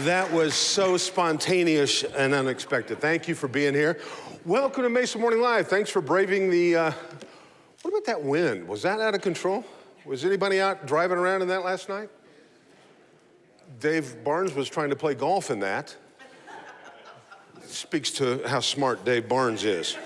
That was so spontaneous and unexpected. Thank you for being here. Welcome to Mesa Morning Live. Thanks for braving the, what about that wind? Was that out of control? Was anybody out driving around in that last night? Dave Barnes was trying to play golf in that. Speaks to how smart Dave Barnes is.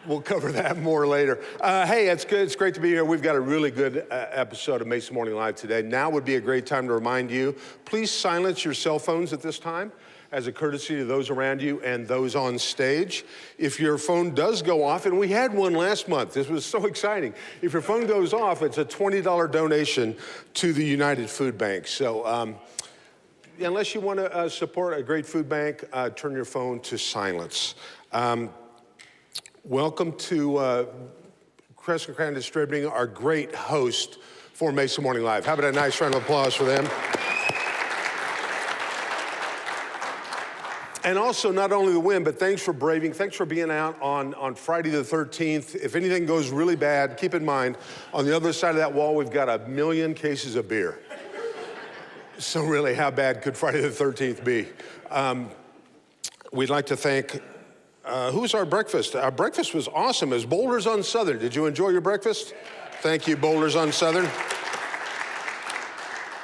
We'll cover that more later. Hey, it's good. It's great to be here. We've got a really good episode of Mesa Morning Live today. Now would be a great time to remind you, please silence your cell phones at this time as a courtesy to those around you and those on stage. If your phone does go off, and we had one last month, this was so exciting. If your phone goes off, it's a $20 donation to the United Food Bank. So unless you want to support a great food bank, turn your phone to silence. Welcome to Crescent Crown Distributing, our great host for Mesa Morning Live. How about a nice round of applause for them? And also, not only the win, but thanks for braving, thanks for being out on Friday the 13th. If anything goes really bad, keep in mind, on the other side of that wall, we've got 1 million cases of beer. So really, how bad could Friday the 13th be? We'd like to thank, who's our breakfast? Our breakfast was awesome. It was Boulders on Southern. Did you enjoy your breakfast? Thank you, Boulders on Southern.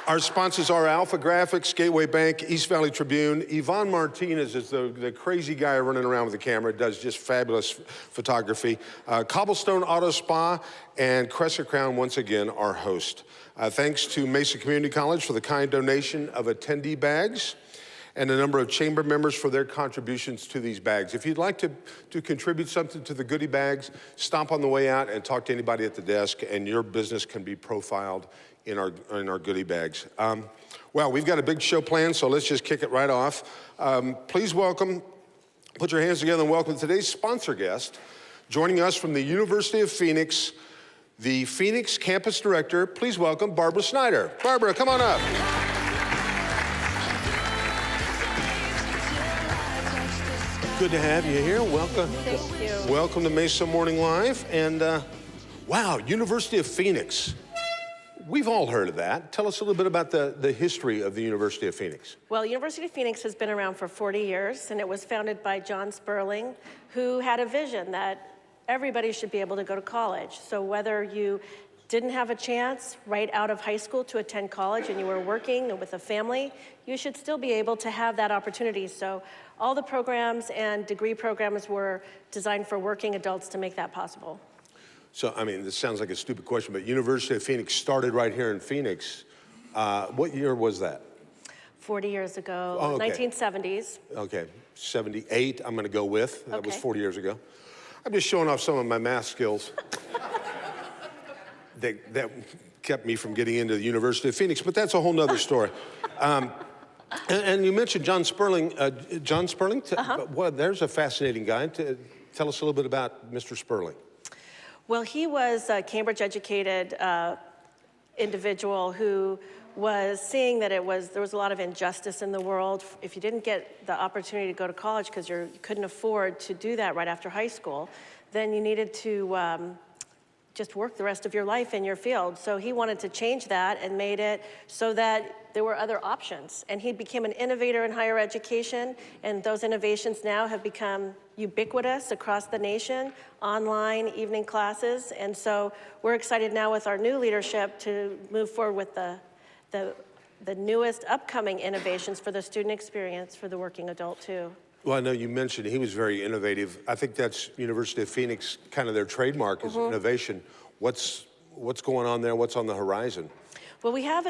Our sponsors are Alpha Graphics, Gateway Bank, East Valley Tribune. Yvonne Martinez is the crazy guy running around with the camera, does just fabulous photography. Cobblestone Auto Spa, and Crescent Crown, once again, our host. Thanks to Mesa Community College for the kind donation of attendee bags, and a number of chamber members for their contributions to these bags. If you'd like to contribute something to the goodie bags, stop on the way out and talk to anybody at the desk, and your business can be profiled in our goodie bags. Well, we've got a big show planned, so let's just kick it right off. Please welcome, put your hands together and welcome today's sponsor guest, joining us from the University of Phoenix, the Phoenix Campus Director. Please welcome Barbara Snyder. Barbara, come on up. Good to have you here. Welcome. Thank you. Welcome to Mesa Morning Live. And wow, University of Phoenix. We've all heard of that. Tell us a little bit about the history of the University of Phoenix. Well, University of Phoenix has been around for 40 years, and it was founded by John Sperling, who had a vision that everybody should be able to go to college. So whether you didn't have a chance right out of high school to attend college and you were working with a family, you should still be able to have that opportunity. So all the programs and degree programs were designed for working adults to make that possible. So, I mean, this sounds like a stupid question, but University of Phoenix started right here in Phoenix. What year was that? 40 years ago, oh, okay. 1970s. Okay, 78, I'm gonna go with. That was Okay. 40 years ago. I'm just showing off some of my math skills that kept me from getting into the University of Phoenix, but that's a whole nother story. And you mentioned John Sperling. John Sperling? Well, there's a fascinating guy. Tell us a little bit about Mr. Sperling. Well, he was a Cambridge-educated individual who was seeing that there was a lot of injustice in the world. If you didn't get the opportunity to go to college because you couldn't afford to do that right after high school, then you needed to just work the rest of your life in your field. So he wanted to change that and made it so that there were other options. And he became an innovator in higher education, and those innovations now have become ubiquitous across the nation, online, evening classes. And so we're excited now with our new leadership to move forward with the newest upcoming innovations for the student experience for the working adult too. Well, I know you mentioned he was very innovative. I think that's University of Phoenix, kind of their trademark is innovation. What's going on there? What's on the horizon? Well, we have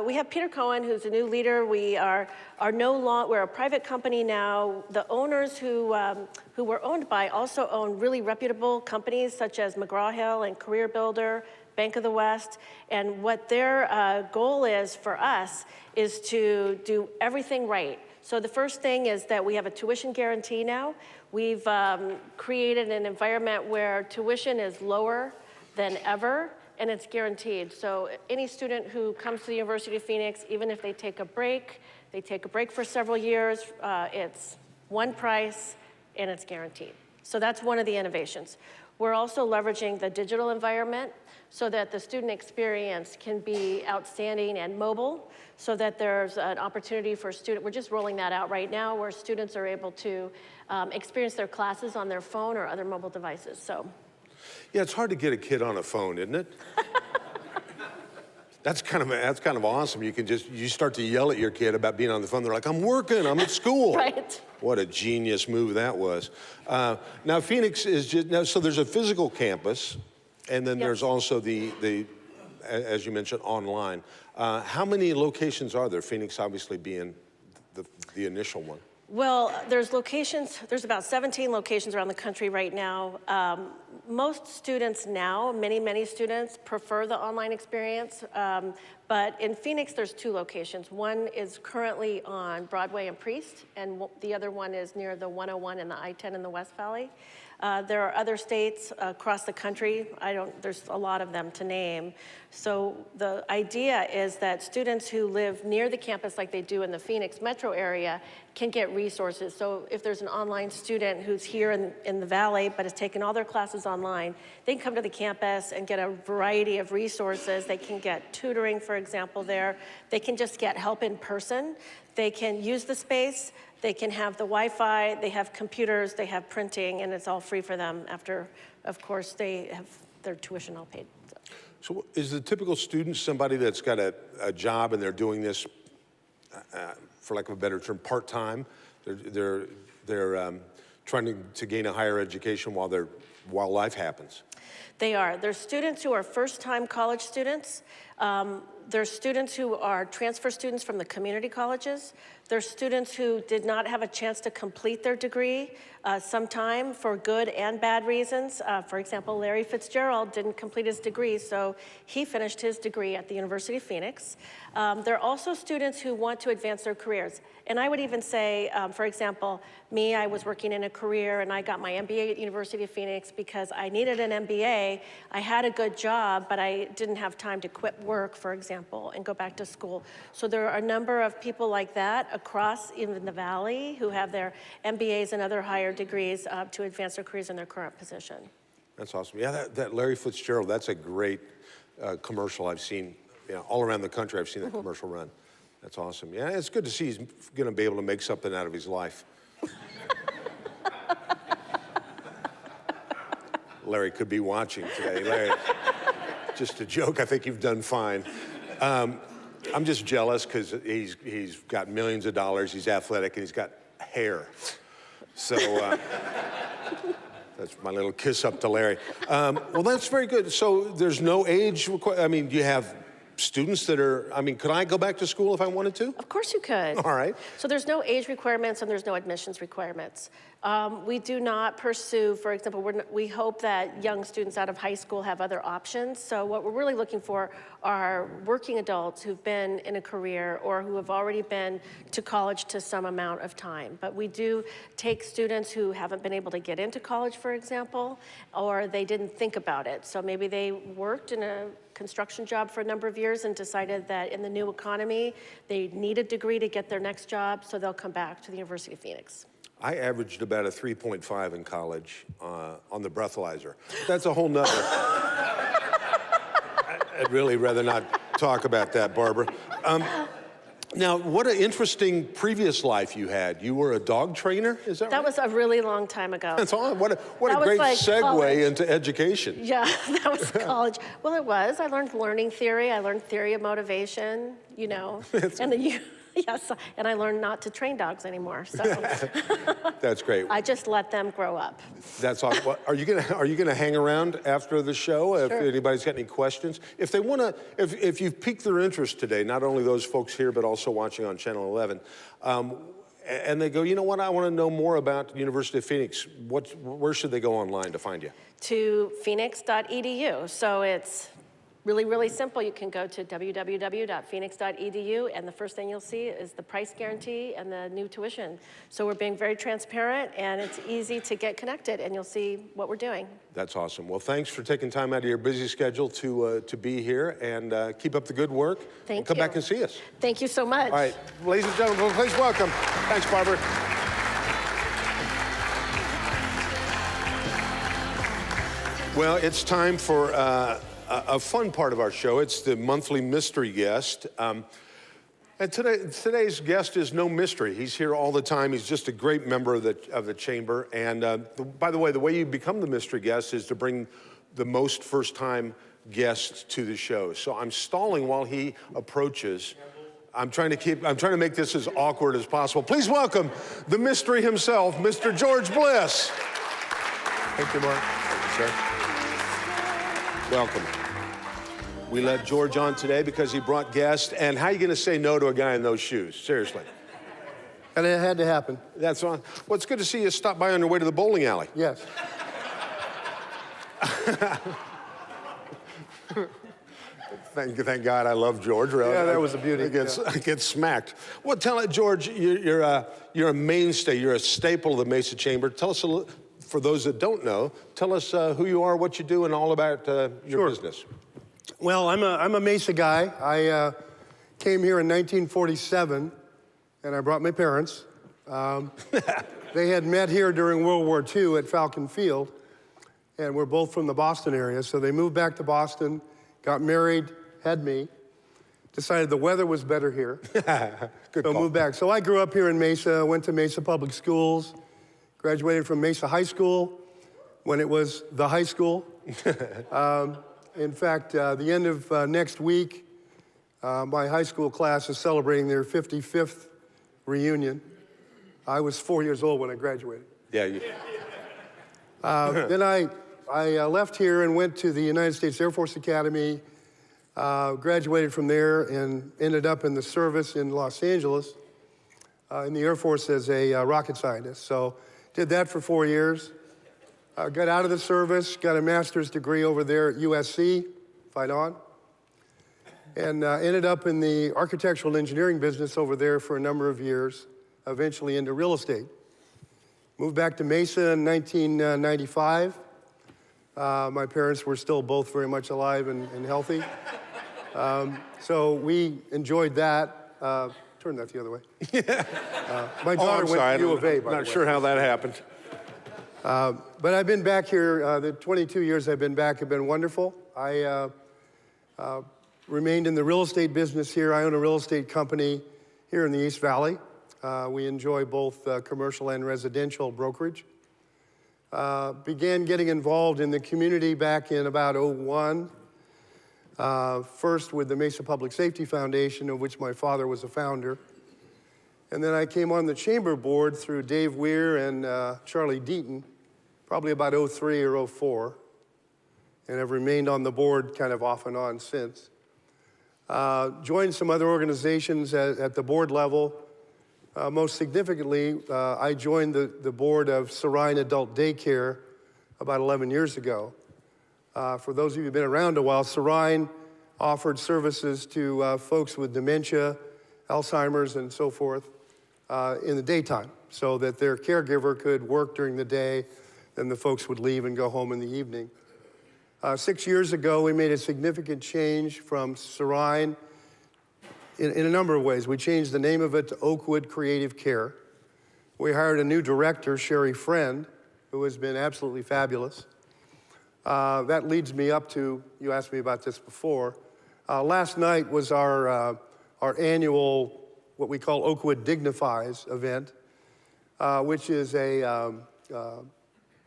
we have Peter Cohen, who's a new leader. We we're a private company now. The owners who we're owned by also own really reputable companies such as McGraw-Hill and Career Builder, Bank of the West. And what their goal is for us is to do everything right. So the first thing is that we have a tuition guarantee now. We've created an environment where tuition is lower than ever, and it's guaranteed. So any student who comes to the University of Phoenix, even if they take a break for several years, it's one price and it's guaranteed. So that's one of the innovations. We're also leveraging the digital environment so that the student experience can be outstanding and mobile, so that there's an opportunity for we're just rolling that out right now, where students are able to experience their classes on their phone or other mobile devices, so. Yeah, it's hard to get a kid on a phone, isn't it? That's kind of awesome. You start to yell at your kid about being on the phone. They're like, I'm working, I'm at school. Right. What a genius move that was. Now Phoenix is so there's a physical campus, and then there's also the, as you mentioned, online. How many locations are there? Phoenix obviously being the initial one. Well, there's about 17 locations around the country right now. Most students now, many students prefer the online experience, but in Phoenix there's 2 locations. One is currently on Broadway and Priest, and the other one is near the 101 and the I-10 in the West Valley. There are other states across the country. There's a lot of them to name. So the idea is that students who live near the campus like they do in the Phoenix metro area can get resources. So if there's an online student who's here in the Valley but has taken all their classes online, they can come to the campus and get a variety of resources. They can get tutoring, for example, there. They can just get help in person. They can use the space. They can have the Wi-Fi, they have computers, they have printing, and it's all free for them after, of course, they have their tuition all paid. So is the typical student somebody that's got a job and they're doing this, for lack of a better term, part-time? They're trying to gain a higher education while life happens? They are. There's students who are first-time college students. There's students who are transfer students from the community colleges. There's students who did not have a chance to complete their degree sometime for good and bad reasons. For example, Larry Fitzgerald didn't complete his degree, so he finished his degree at the University of Phoenix. There are also students who want to advance their careers. And I would even say, for example, I was working in a career and I got my MBA at University of Phoenix because I needed an MBA. I had a good job, but I didn't have time to quit work, for example, and go back to school. So there are a number of people like that across even the Valley who have their MBAs and other higher degrees to advance their careers in their current position. That's awesome. Yeah, that Larry Fitzgerald, that's a great commercial I've seen. All around the country, I've seen that commercial run. That's awesome. Yeah, it's good to see he's going to be able to make something out of his life. Larry could be watching today. Larry, just a joke. I think you've done fine. I'm just jealous because he's got millions of dollars. He's athletic and he's got hair. So that's my little kiss up to Larry. Well, that's very good. So there's no age do you have students that are, could I go back to school if I wanted to? Of course you could. All right. So there's no age requirements and there's no admissions requirements. We do not pursue, for example, we hope that young students out of high school have other options. So what we're really looking for are working adults who've been in a career or who have already been to college to some amount of time. But we do take students who haven't been able to get into college, for example, or they didn't think about it. So maybe they worked in a construction job for a number of years and decided that in the new economy, they need a degree to get their next job, so they'll come back to the University of Phoenix. I averaged about a 3.5 in college on the breathalyzer. That's a whole nother. I'd really rather not talk about that, Barbara. Now, what an interesting previous life you had. You were a dog trainer, is that right? That was a really long time ago. That's all. What a great segue college. into education. Yeah, that was college. Well, it was. I learned learning theory. I learned theory of motivation, and then yes, and I learned not to train dogs anymore. So that's great. I just let them grow up. That's awesome. Well, are you gonna hang around after the show? Sure. If anybody's got any questions, if they wanna, if you've piqued their interest today, not only those folks here but also watching on Channel 11, and they go, you know what? I want to know more about the University of Phoenix. Where should they go online to find you? To phoenix.edu. So it's really, really simple. You can go to www.phoenix.edu, and the first thing you'll see is the price guarantee and the new tuition. So we're being very transparent, and it's easy to get connected, and you'll see what we're doing. That's awesome. Well, thanks for taking time out of your busy schedule to be here, and keep up the good work. Thank you. Come back and see us. Thank you so much. All right, ladies and gentlemen, please welcome. Thanks, Barbara. Well, it's time for a fun part of our show. It's the monthly mystery guest. And today's guest is no mystery. He's here all the time. He's just a great member of the chamber. And by the way you become the mystery guest is to bring the most first-time guests to the show. So I'm stalling while he approaches. I'm trying to make this as awkward as possible. Please welcome the mystery himself, Mr. George Bliss. Thank you, Mark. Thank you, sir. Welcome. We let George on today because he brought guests. And how are you going to say no to a guy in those shoes? Seriously. And it had to happen. That's on. Well, it's good to see you stop by on your way to the bowling alley. Yes. Thank God I love George. Yeah, that was a beauty. I get smacked. Well, tell it, George, you're a mainstay. You're a staple of the Mesa Chamber. Tell us a little, for those that don't know, tell us who you are, what you do, and all about your business. Well, I'm a Mesa guy. I came here in 1947, and I brought my parents. They had met here during World War II at Falcon Field, and we're both from the Boston area. So they moved back to Boston, got married, had me, decided the weather was better here. Good So call. moved back. So I grew up here in Mesa, went to Mesa Public Schools, graduated from Mesa High School when it was the high school. In fact, the end of next week, my high school class is celebrating their 55th reunion. I was 4 years old when I graduated. Yeah. Then I left here and went to the United States Air Force Academy, graduated from there and ended up in the service in Los Angeles in the Air Force as a rocket scientist. So did that for 4 years. Got out of the service, got a master's degree over there at USC, fight on, and ended up in the architectural engineering business over there for a number of years, eventually into real estate. Moved back to Mesa in 1995. My parents were still both very much alive and healthy. So we enjoyed that. Turn that the other way. My daughter went to U of A, by the way. Not sure how that happened. But I've been back here, the 22 years I've been back have been wonderful. I remained in the real estate business here. I own a real estate company here in the East Valley. We enjoy both commercial and residential brokerage. Began getting involved in the community back in about '01. First with the Mesa Public Safety Foundation, of which my father was a founder. And then I came on the chamber board through Dave Weir and Charlie Deaton, probably about '03 or '04. And I've remained on the board kind of off and on since. Joined some other organizations at the board level. Most significantly, I joined the board of Serine Adult Daycare about 11 years ago. For those of you who've been around a while, Serine offered services to folks with dementia, Alzheimer's, and so forth in the daytime, so that their caregiver could work during the day, then the folks would leave and go home in the evening. 6 years ago, we made a significant change from Serine in a number of ways. We changed the name of it to Oakwood Creative Care. We hired a new director, Sherry Friend, who has been absolutely fabulous. That leads me up to, you asked me about this before, last night was our annual, what we call Oakwood Dignifies event, which is an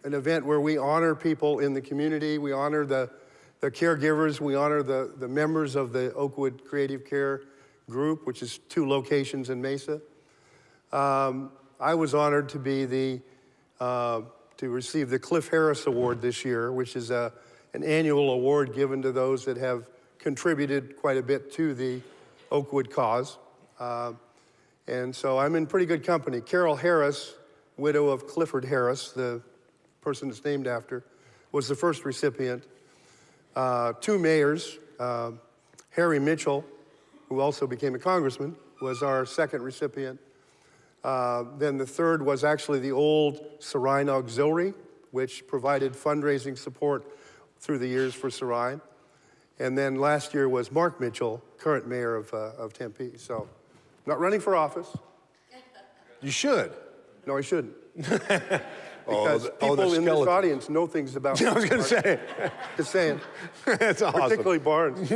event where we honor people in the community. We honor the caregivers. We honor the members of the Oakwood Creative Care group, which is 2 locations in Mesa. I was honored to be to receive the Cliff Harris Award this year, which is an annual award given to those that have contributed quite a bit to the Oakwood cause. And so I'm in pretty good company. Carol Harris, widow of Clifford Harris, the person it's named after, was the first recipient. 2 mayors, Harry Mitchell, who also became a congressman, was our second recipient. Then the third was actually the old Serine Auxiliary, which provided fundraising support through the years for Serine. And then last year was Mark Mitchell, current mayor of Tempe. So, not running for office. You should. No, I shouldn't. Because people in this audience know things about I was going to say. Just saying. That's awesome. Particularly Barnes.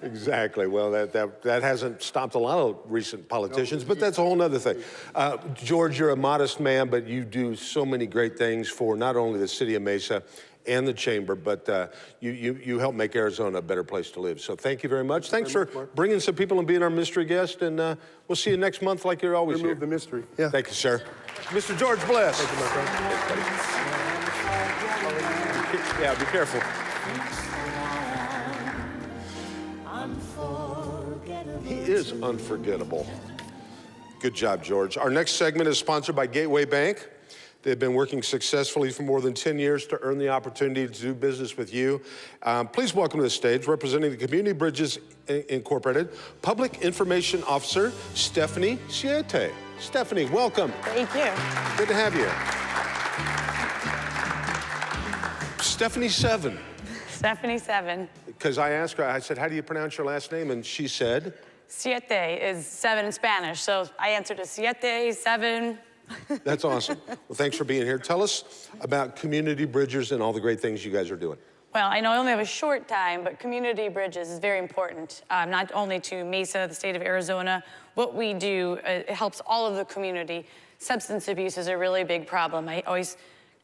Exactly. Well, that hasn't stopped a lot of recent politicians, but that's a whole other thing. George, you're a modest man, but you do so many great things for not only the city of Mesa and the chamber, but you help make Arizona a better place to live. So thank you very much. Thanks for bringing some people and being our mystery guest, and we'll see you next month like you're always Remove here. the mystery. Yeah. Thank you, sir. Mr. George Bless. Thank you, my friend. Yeah, be careful. He is unforgettable. Good job, George. Our next segment is sponsored by Gateway Bank. They've been working successfully for more than 10 years to earn the opportunity to do business with you. Please welcome to the stage, representing the Community Bridges Incorporated, Public Information Officer, Stephanie Siete. Stephanie, welcome. Thank you. Good to have you. Stephanie Seven. Stephanie Seven. Because I asked her, I said, how do you pronounce your last name? And she said? Siete is 7 in Spanish, so I answered to Siete, 7. That's awesome. Well, thanks for being here. Tell us about Community Bridges and all the great things you guys are doing. Well, I know I only have a short time, but Community Bridges is very important, not only to Mesa, the state of Arizona. What we do, it helps all of the community. Substance abuse is a really big problem. I always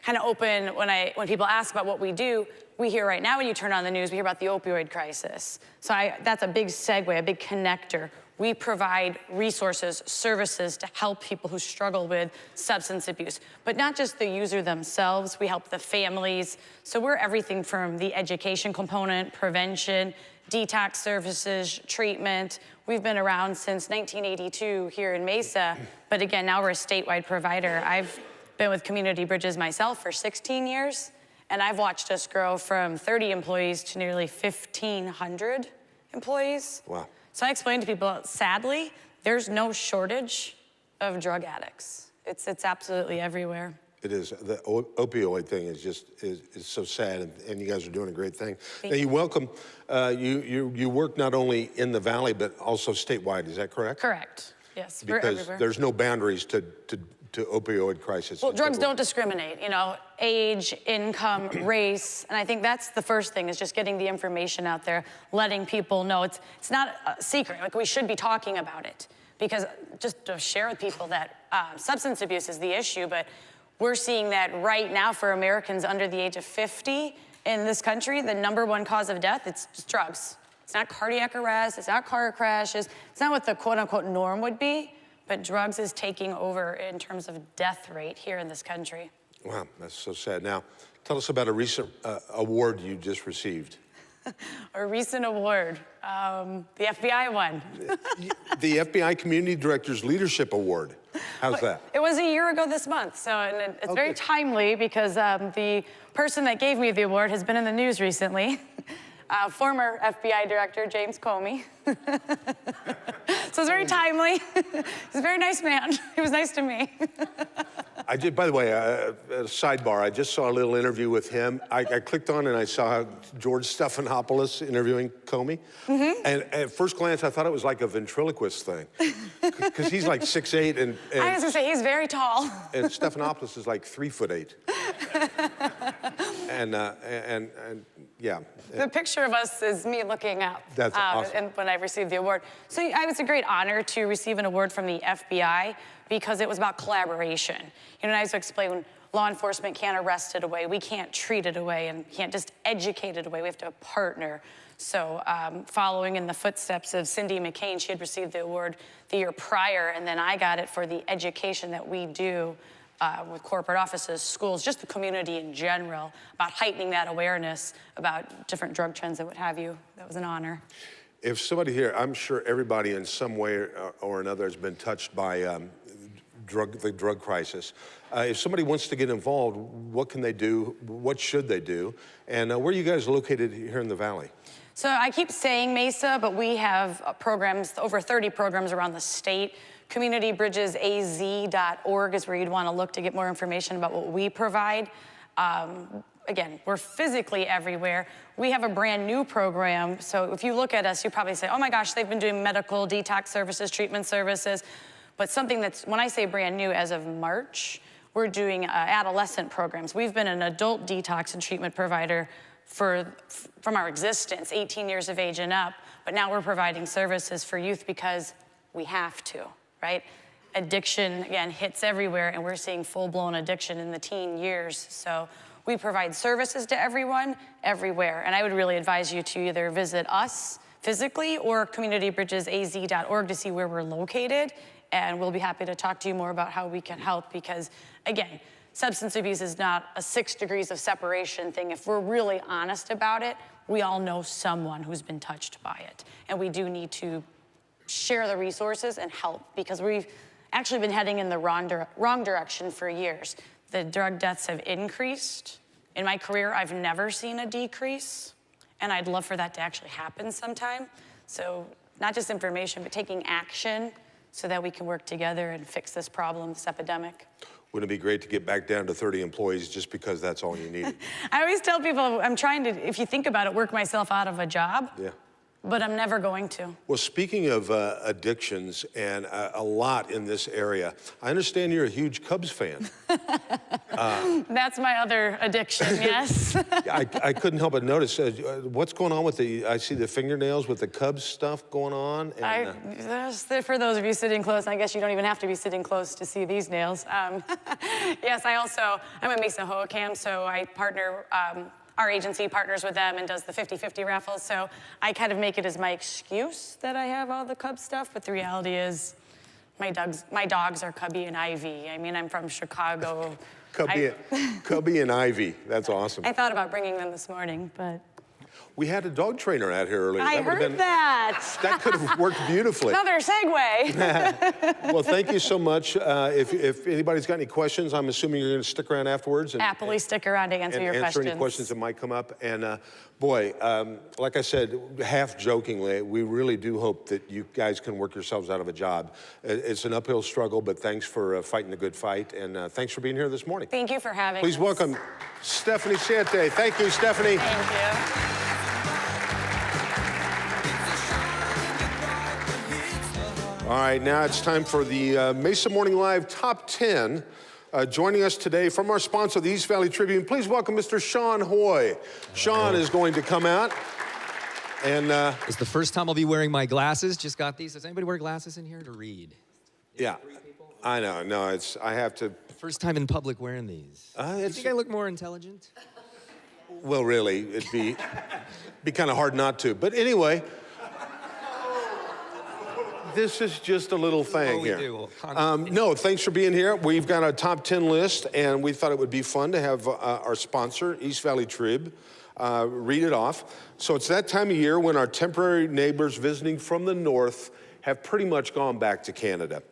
kind of open when people ask about what we do. We hear right now when you turn on the news, we hear about the opioid crisis. So that's a big segue, a big connector. We provide resources, services to help people who struggle with substance abuse, but not just the user themselves. We help the families. So we're everything from the education component, prevention, detox services, treatment. We've been around since 1982 here in Mesa, but again, now we're a statewide provider. I've been with Community Bridges myself for 16 years, and I've watched us grow from 30 employees to nearly 1,500 employees. Wow. So I explain to people, sadly, there's no shortage of drug addicts. It's absolutely everywhere. It is. The opioid thing is just is so sad, and you guys are doing a great thing. Now, you welcome, you work not only in the Valley, but also statewide, is that correct? Correct, yes, we're Because everywhere. there's no boundaries to opioid crisis. Well, drugs don't discriminate, you know, age, income, race, and I think that's the first thing, is just getting the information out there, letting people know. It's not a secret, like we should be talking about it, because just to share with people that substance abuse is the issue, but we're seeing that right now for Americans under the age of 50 in this country, the #1 cause of death, it's just drugs. It's not cardiac arrest, it's not car crashes, it's not what the quote-unquote norm would be, but drugs is taking over in terms of death rate here in this country. Wow, that's so sad. Now, tell us about a recent award you just received. A recent award, the FBI won. The FBI Community Directors Leadership Award. How's that? It was a year ago this month, so and it's very timely because the person that gave me the award has been in the news recently. Former FBI Director James Comey. So it's very timely. He's a very nice man. He was nice to me. I did, by the way, a sidebar, I just saw a little interview with him. I clicked on and I saw George Stephanopoulos interviewing Comey. Mm-hmm. And at first glance, I thought it was like a ventriloquist thing. Because he's like 6'8", and I was gonna say, he's very tall. And Stephanopoulos is like 3'8". And yeah. The picture of us is me looking up. That's awesome. And when I received the award. So it was a great honor to receive an award from the FBI because it was about collaboration. You know, and I used to explain when law enforcement can't arrest it away, we can't treat it away, and can't just educate it away, we have to partner. So following in the footsteps of Cindy McCain, she had received the award the year prior, and then I got it for the education that we do with corporate offices, schools, just the community in general, about heightening that awareness about different drug trends and what have you. That was an honor. If somebody here, I'm sure everybody in some way or another has been touched by the drug crisis. If somebody wants to get involved, what can they do? What should they do? And where are you guys located here in the Valley? So I keep saying Mesa, but we have programs, over 30 programs around the state. CommunityBridgesAZ.org is where you'd want to look to get more information about what we provide. Again, we're physically everywhere. We have a brand new program, so if you look at us, you probably say, oh my gosh, they've been doing medical detox services, treatment services. But something that's, when I say brand new, as of March, we're doing adolescent programs. We've been an adult detox and treatment provider from our existence, 18 years of age and up, but now we're providing services for youth because we have to, right? Addiction, again, hits everywhere, and we're seeing full-blown addiction in the teen years. So we provide services to everyone, everywhere. And I would really advise you to either visit us physically or communitybridgesaz.org to see where we're located. And we'll be happy to talk to you more about how we can help because, again, substance abuse is not a 6 degrees of separation thing. If we're really honest about it, we all know someone who's been touched by it. And we do need to share the resources and help because we've actually been heading in the wrong direction for years. The drug deaths have increased. In my career, I've never seen a decrease, and I'd love for that to actually happen sometime. So not just information, but taking action so that we can work together and fix this problem, this epidemic. Wouldn't it be great to get back down to 30 employees just because that's all you need? I always tell people I'm trying to, if you think about it, work myself out of a job. Yeah. But I'm never going to. Well, speaking of addictions and a lot in this area, I understand you're a huge Cubs fan. That's my other addiction, yes. I couldn't help but notice, what's going on with I see the fingernails with the Cubs stuff going on. And, for those of you sitting close, I guess you don't even have to be sitting close to see these nails. Yes, I'm a Mesa Hohokam, so I partner, our agency partners with them and does the 50-50 raffles, so I kind of make it as my excuse that I have all the Cubs stuff, but the reality is my dogs are Cubby and Ivy. I mean, I'm from Chicago. Cubby and Ivy, that's awesome. I thought about bringing them this morning, but. We had a dog trainer out here earlier. I heard that. That could have worked beautifully. Another segue. Well, thank you so much. If anybody's got any questions, I'm assuming you're going to stick around afterwards. Happily stick around to answer your questions. Answer any questions that might come up. And boy, like I said, half jokingly, we really do hope that you guys can work yourselves out of a job. It's an uphill struggle, but thanks for fighting the good fight. And thanks for being here this morning. Thank you for having us. Please welcome Stephanie Sante. Thank you, Stephanie. Thank you. All right, now it's time for the Mesa Morning Live Top 10. Joining us today from our sponsor, the East Valley Tribune, please welcome Mr. Sean Hoy. Sean is going to come out. And it's the first time I'll be wearing my glasses. Just got these. Does anybody wear glasses in here to read? Yeah, I know. No, I have to. First time in public wearing these. You think I look more intelligent? Well, really, it'd be kind of hard not to. But anyway. This is just a little thing here. No, thanks for being here. We've got a top 10 list, and we thought it would be fun to have our sponsor, East Valley Trib, read it off. So it's that time of year when our temporary neighbors visiting from the north have pretty much gone back to Canada.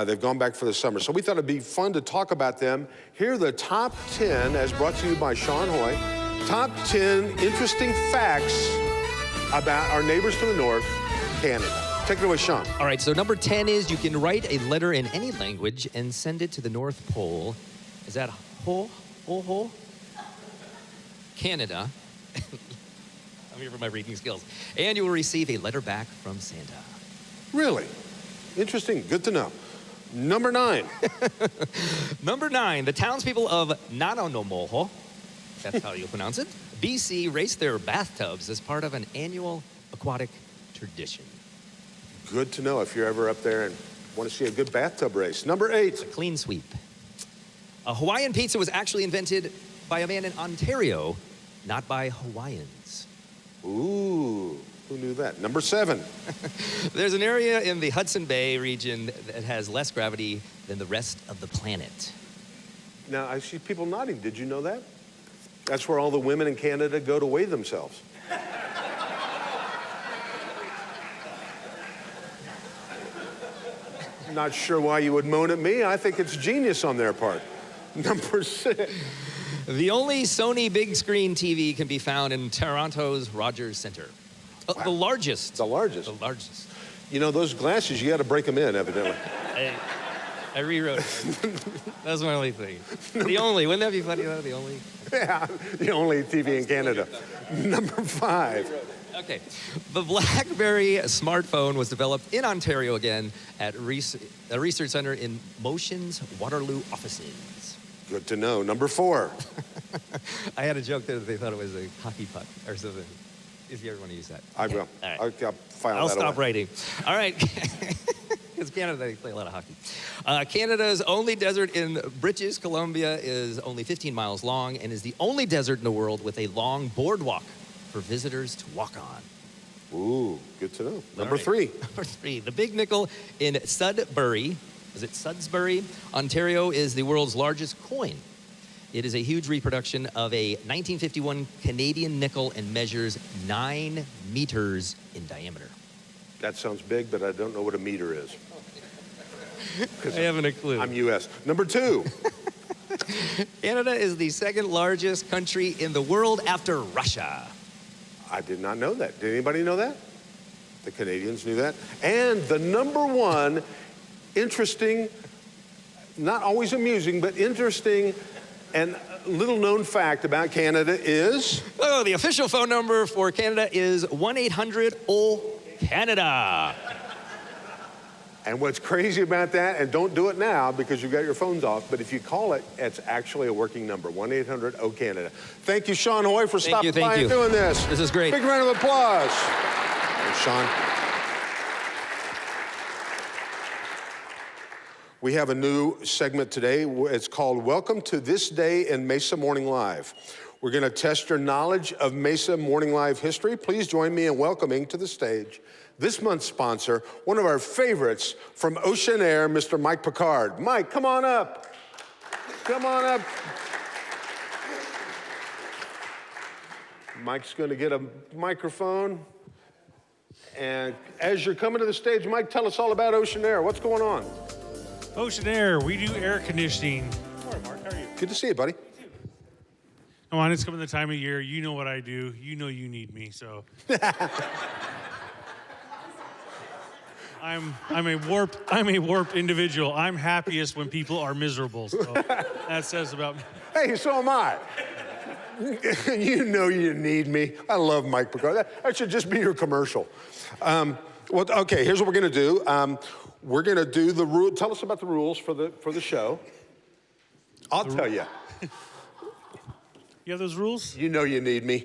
They've gone back for the summer. So we thought it'd be fun to talk about them. Here are the top 10, as brought to you by Sean Hoy, top 10 interesting facts about our neighbors to the north, Canada. Take it away, Sean. All right, so number 10 is you can write a letter in any language and send it to the North Pole. Is that Canada. I'm here for my reading skills. And you will receive a letter back from Santa. Really? Interesting. Good to know. Number 9. Number 9, the townspeople of Nanonomoho, that's how you pronounce it, BC race their bathtubs as part of an annual aquatic tradition. Good to know if you're ever up there and want to see a good bathtub race. Number 8. It's a clean sweep. A Hawaiian pizza was actually invented by a man in Ontario, not by Hawaiians. Ooh, who knew that? Number 7. There's an area in the Hudson Bay region that has less gravity than the rest of the planet. Now, I see people nodding. Did you know that? That's where all the women in Canada go to weigh themselves. Not sure why you would moan at me. I think it's genius on their part. Number 6. The only Sony big screen TV can be found in Toronto's Rogers Centre. Wow. The largest. The largest. The largest. You know, those glasses, you got to break them in, evidently. I rewrote it. That was my only thing. The only. Wouldn't that be funny, though? The only. Yeah, the only TV in Canada. Number 5. Okay. The BlackBerry smartphone was developed in Ontario again at a research center in Motion's Waterloo offices. Good to know. Number 4. I had a joke there that they thought it was a hockey puck or something. If you ever want to use that. I will. All right. I'll file I'll that stop away. writing. All right. Because Canada, they play a lot of hockey. Canada's only desert in British Columbia is only 15 miles long and is the only desert in the world with a long boardwalk for visitors to walk on. Ooh, good to know. Number All right. 3. Number 3, the Big Nickel in Sudbury, is it Sudsbury, Ontario, is the world's largest coin. It is a huge reproduction of a 1951 Canadian nickel and measures 9 meters in diameter. That sounds big, but I don't know what a meter is. I haven't a clue. I'm U.S. Number 2. Canada is the second largest country in the world after Russia. I did not know that. Did anybody know that? The Canadians knew that. And the number 1 interesting, not always amusing, but interesting and little known fact about Canada is? Oh, the official phone number for Canada is 1-800-O-Canada. And what's crazy about that, and don't do it now because you've got your phones off, but if you call it, it's actually a working number, 1-800-O-Canada. Thank you, Sean Hoy, for stopping by and doing this. This is great. Big round of applause. Thanks, Sean. We have a new segment today. It's called Welcome to This Day in Mesa Morning Live. We're going to test your knowledge of Mesa Morning Live history. Please join me in welcoming to the stage this month's sponsor, one of our favorites from Ocean Air, Mr. Mike Picard. Mike, come on up. Come on up. Mike's going to get a microphone. And as you're coming to the stage, Mike, tell us all about Ocean Air. What's going on? Ocean Air, we do air conditioning. All right, Mark, how are you? Good to see you, buddy. Come on, it's coming the time of year. You know what I do. You know you need me, so. I'm a warped individual. I'm happiest when people are miserable. So that says about me. Hey, so am I. You know you need me. I love Mike Picard. That should just be your commercial. Well, okay, here's what we're going to do. We're going to do the rule. Tell us about the rules for the show. I'll tell you. You have those rules? You know you need me.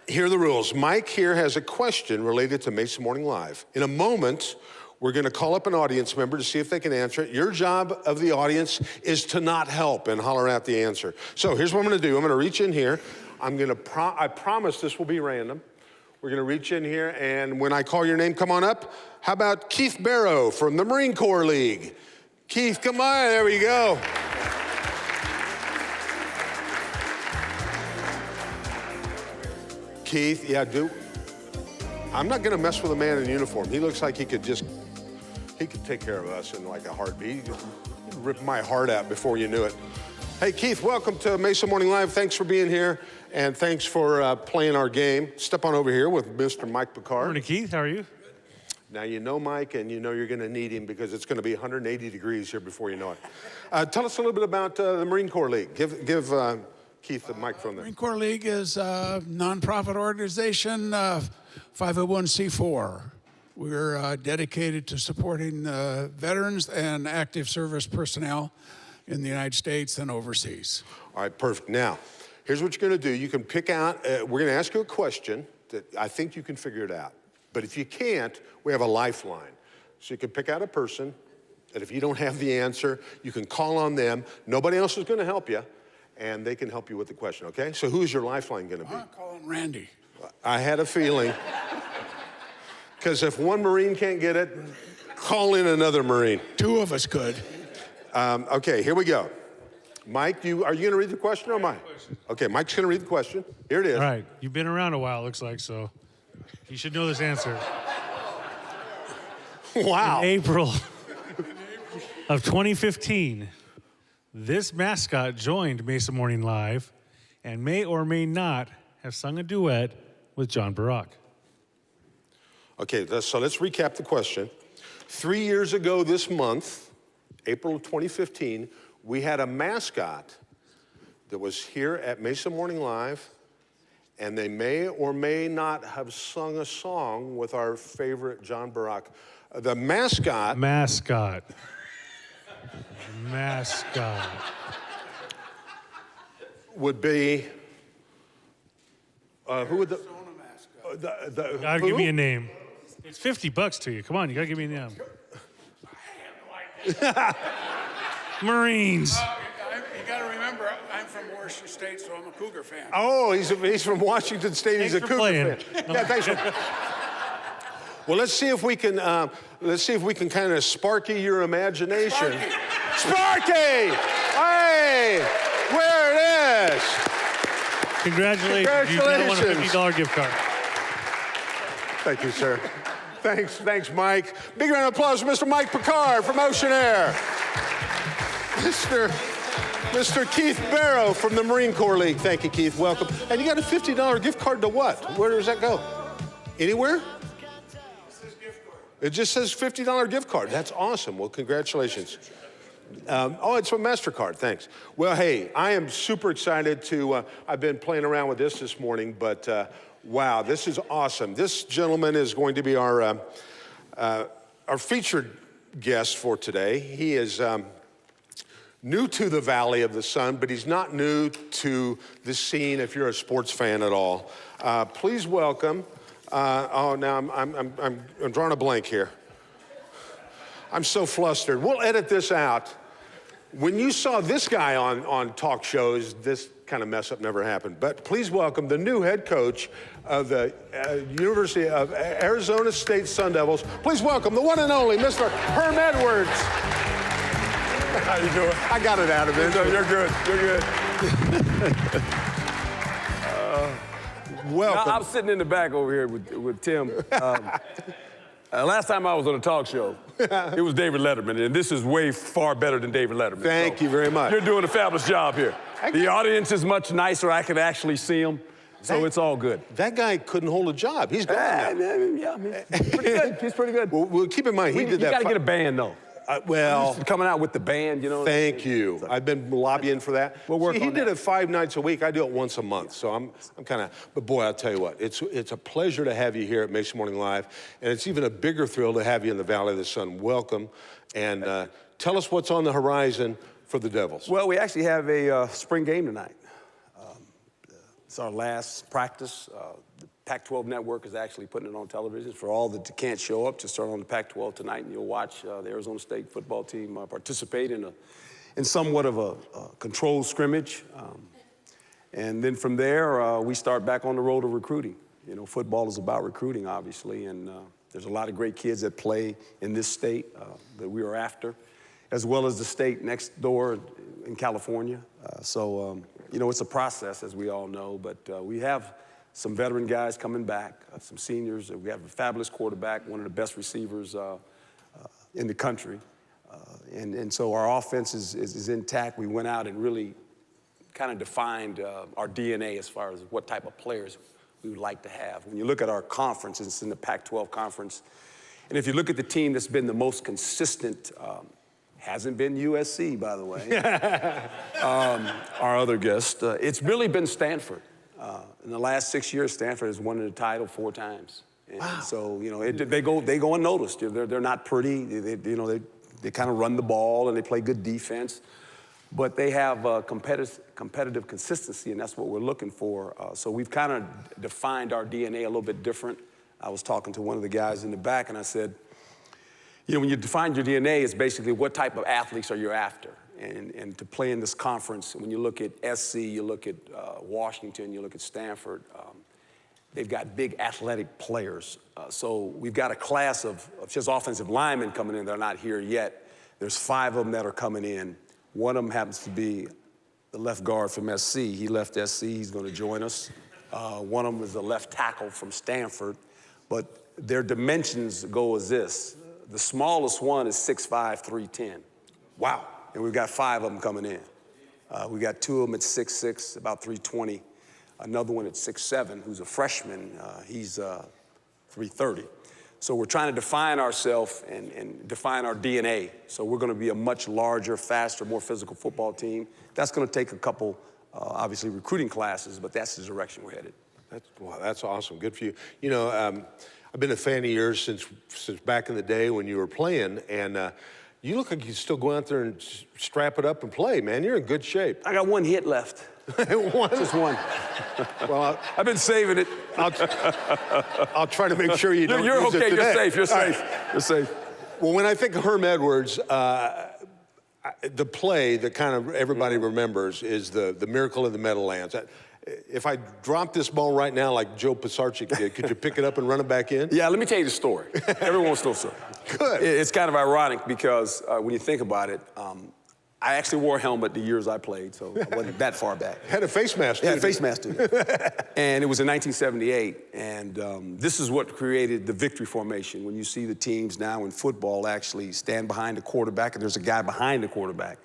Here are the rules. Mike here has a question related to Mesa Morning Live. In a moment, we're going to call up an audience member to see if they can answer it. Your job of the audience is to not help and holler out the answer. So here's what I'm going to do. I'm going to reach in here. I promise this will be random. We're going to reach in here, and when I call your name, come on up. How about Keith Barrow from the Marine Corps League? Keith, come on. There we go. Keith, yeah, I'm not going to mess with a man in uniform. He looks like he could take care of us in like a heartbeat. He'd rip my heart out before you knew it. Hey, Keith, welcome to Mesa Morning Live. Thanks for being here, and thanks for playing our game. Step on over here with Mr. Mike Picard. Morning, Keith. How are you? Now, you know Mike, and you know you're going to need him because it's going to be 180 degrees here before you know it. Tell us a little bit about the Marine Corps League. Give Keith the microphone there. Marine Corps League is a nonprofit organization, 501c4. We're dedicated to supporting veterans and active service personnel in the United States and overseas. All right, perfect. Now, here's what you're going to do. You can pick out, we're going to ask you a question that I think you can figure it out. But if you can't, we have a lifeline. So you can pick out a person, and if you don't have the answer, you can call on them. Nobody else is going to help you, and they can help you with the question, okay? So who's your lifeline going to be? I'm calling Randy. I had a feeling. Because if one Marine can't get it, call in another Marine. Two of us could. Okay, here we go. Mike, are you going to read the question or am I? Okay, Mike's going to read the question. Here it is. All right. You've been around a while, it looks like, so you should know this answer. Wow. In April of 2015, this mascot joined Mesa Morning Live and may or may not have sung a duet with John Barack. Okay, so let's recap the question. 3 years ago this month, April of 2015, we had a mascot that was here at Mesa Morning Live, and they may or may not have sung a song with our favorite John Barack. The mascot. mascot would be, who would the gotta who? give me a name. It's $50 to you. Come on, you gotta give me a name. Marines. You got to remember, I'm from Washington State, so I'm a Cougar fan. Oh, he's from Washington State. He's a Thanks for Cougar playing. fan. Yeah, thanks for. Well, let's see if we can kind of sparky your imagination. Sparky! Hey, where it is? Congratulations. You now won a Congratulations. $50 gift card. Thank you, sir. Thanks, Mike. Big round of applause for Mr. Mike Picard from Ocean Air. Mr. Keith Barrow from the Marine Corps League. Thank you, Keith. Welcome. And you got a $50 gift card to what? Where does that go? Anywhere? It just says $50 gift card. That's awesome. Well, congratulations. Oh, it's from MasterCard. Thanks. Well, hey, I am super excited to. I've been playing around with this morning, but wow, this is awesome. This gentleman is going to be our featured guest for today. He is new to the Valley of the Sun, but he's not new to the scene if you're a sports fan at all. Please welcome. Oh, now I'm drawing a blank here. I'm so flustered. We'll edit this out. When you saw this guy on talk shows, this kind of mess up never happened. But please welcome the new head coach of the University of Arizona State Sun Devils. Please welcome the one and only Mr. Herm Edwards. How you doing? I got it out of it. You're good. You're good. Welcome. I'm sitting in the back over here with Tim. Last time I was on a talk show, it was David Letterman, and this is way far better than David Letterman. Thank you very much. You're doing a fabulous job here. The audience is much nicer. I can actually see them, so it's all good. That guy couldn't hold a job. He's gone now. Yeah, he's pretty good. He's pretty good. Well, keep in mind, he did You that. got to get a band, though. Well, Coming out with the band, you know. thank you. I've been lobbying for that. We'll work See, he on did that. it 5 nights a week. I do it once a month. So I'm kind of, but boy, I'll tell you what, it's a pleasure to have you here at Mesa Morning Live. And it's even a bigger thrill to have you in the Valley of the Sun. Welcome. And tell us what's on the horizon for the Devils. Well, we actually have a spring game tonight. It's our last practice. The Pac-12 network is actually putting it on television. For all that can't show up, just turn on the Pac-12 tonight and you'll watch the Arizona State football team participate in somewhat of a controlled scrimmage. And then from there, we start back on the road of recruiting. You know, football is about recruiting, obviously, and there's a lot of great kids that play in this state that we are after, as well as the state next door in California. You know, it's a process, as we all know, but we have some veteran guys coming back, some seniors. We have a fabulous quarterback, one of the best receivers in the country. And so our offense is intact. We went out and really kind of defined our DNA as far as what type of players we would like to have. When you look at our conference, it's in the Pac-12 conference, and if you look at the team that's been the most consistent, hasn't been USC, by the way, our other guest, it's really been Stanford. In the last 6 years, Stanford has won the title 4 times. And wow. So, you know, they go unnoticed. They're not pretty. They kind of run the ball and they play good defense. But they have competitive consistency, and that's what we're looking for. So we've kind of defined our DNA a little bit different. I was talking to one of the guys in the back, and I said, you know, when you define your DNA, it's basically what type of athletes are you after. And to play in this conference, when you look at SC, you look at Washington, you look at Stanford, they've got big athletic players. So we've got a class of just offensive linemen coming in that are not here yet. There's 5 of them that are coming in. One of them happens to be the left guard from SC. He left SC, he's gonna join us. One of them is the left tackle from Stanford. But their dimensions go as this. The smallest one is 6'5", 310. Wow. And we've got 5 of them coming in. We got 2 of them at 6'6", about 320. Another one at 6'7", who's a freshman. He's 330. So we're trying to define ourselves and define our DNA. So we're going to be a much larger, faster, more physical football team. That's going to take a couple, obviously, recruiting classes, but that's the direction we're headed. Wow, that's awesome. Good for you. You know, I've been a fan of yours since back in the day when you were playing, and You look like you still go out there and strap it up and play, man. You're in good shape. I got one hit left. One? Just one. Well, I've been saving it. I'll try to make sure you don't You're use okay. it today. You're safe. You're All safe. right. You're safe. Well, when I think of Herm Edwards, the play that kind of everybody remembers is the Miracle in the Meadowlands. If I drop this ball right now like Joe Pisarcik did, could you pick it up and run it back in? Yeah, let me tell you the story. Everyone wants to know the story. Good. It's kind of ironic because when you think about it, I actually wore a helmet the years I played, so I wasn't that far back. Had a face mask, too. Yeah, face mask, too. And it was in 1978, and this is what created the victory formation. When you see the teams now in football actually stand behind the quarterback, and there's a guy behind the quarterback.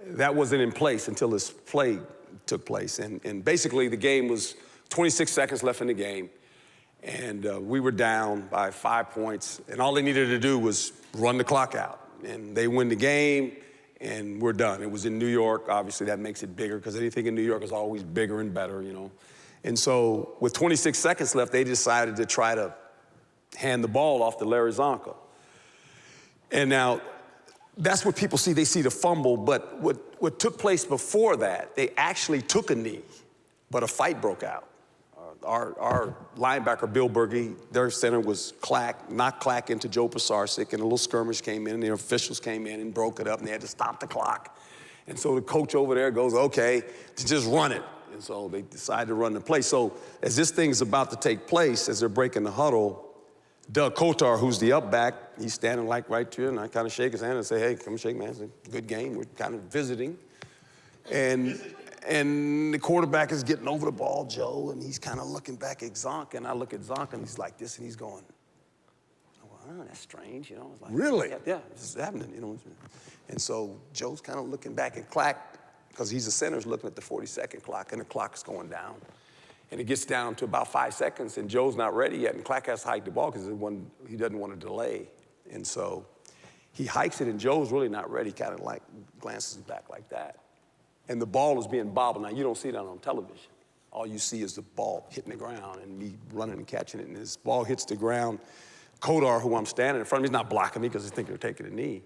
That wasn't in place until this play took place. And basically, the game was 26 seconds left in the game, and we were down by 5 points, and all they needed to do was run the clock out. And they win the game, and we're done. It was in New York. Obviously, that makes it bigger because anything in New York is always bigger and better, you know. And so with 26 seconds left, they decided to try to hand the ball off to Larry Zonka. And now, that's what people see. They see the fumble, but what took place before that, they actually took a knee, but a fight broke out. Our linebacker, Bill Berge, their center was Clack, knocked Clack into Joe Pisarcik, and a little skirmish came in, and the officials came in and broke it up, and they had to stop the clock. And so the coach over there goes, okay, to just run it. And so they decided to run the play. So as this thing's about to take place, as they're breaking the huddle, Doug Kotar, who's the up back, he's standing like right here, and I kind of shake his hand and say, hey, come shake my hand. It's a good game. We're kind of visiting. And the quarterback is getting over the ball, Joe, and he's kind of looking back at Zonk, and I look at Zonk, and he's like this, and he's going, well, that's strange, you know. It's like, really? Yeah, this is happening, you know. And so Joe's kind of looking back at Clack, because he's a center, is looking at the 40-second clock, and the clock's going down. And it gets down to about 5 seconds, and Joe's not ready yet, and Clack has to hike the ball because he doesn't want to delay. And so he hikes it, and Joe's really not ready, kind of like glances back like that. And the ball is being bobbled. Now, you don't see that on television. All you see is the ball hitting the ground and me running and catching it. And this ball hits the ground. Kodar, who I'm standing in front of, he's not blocking me because he's thinking they're taking a knee.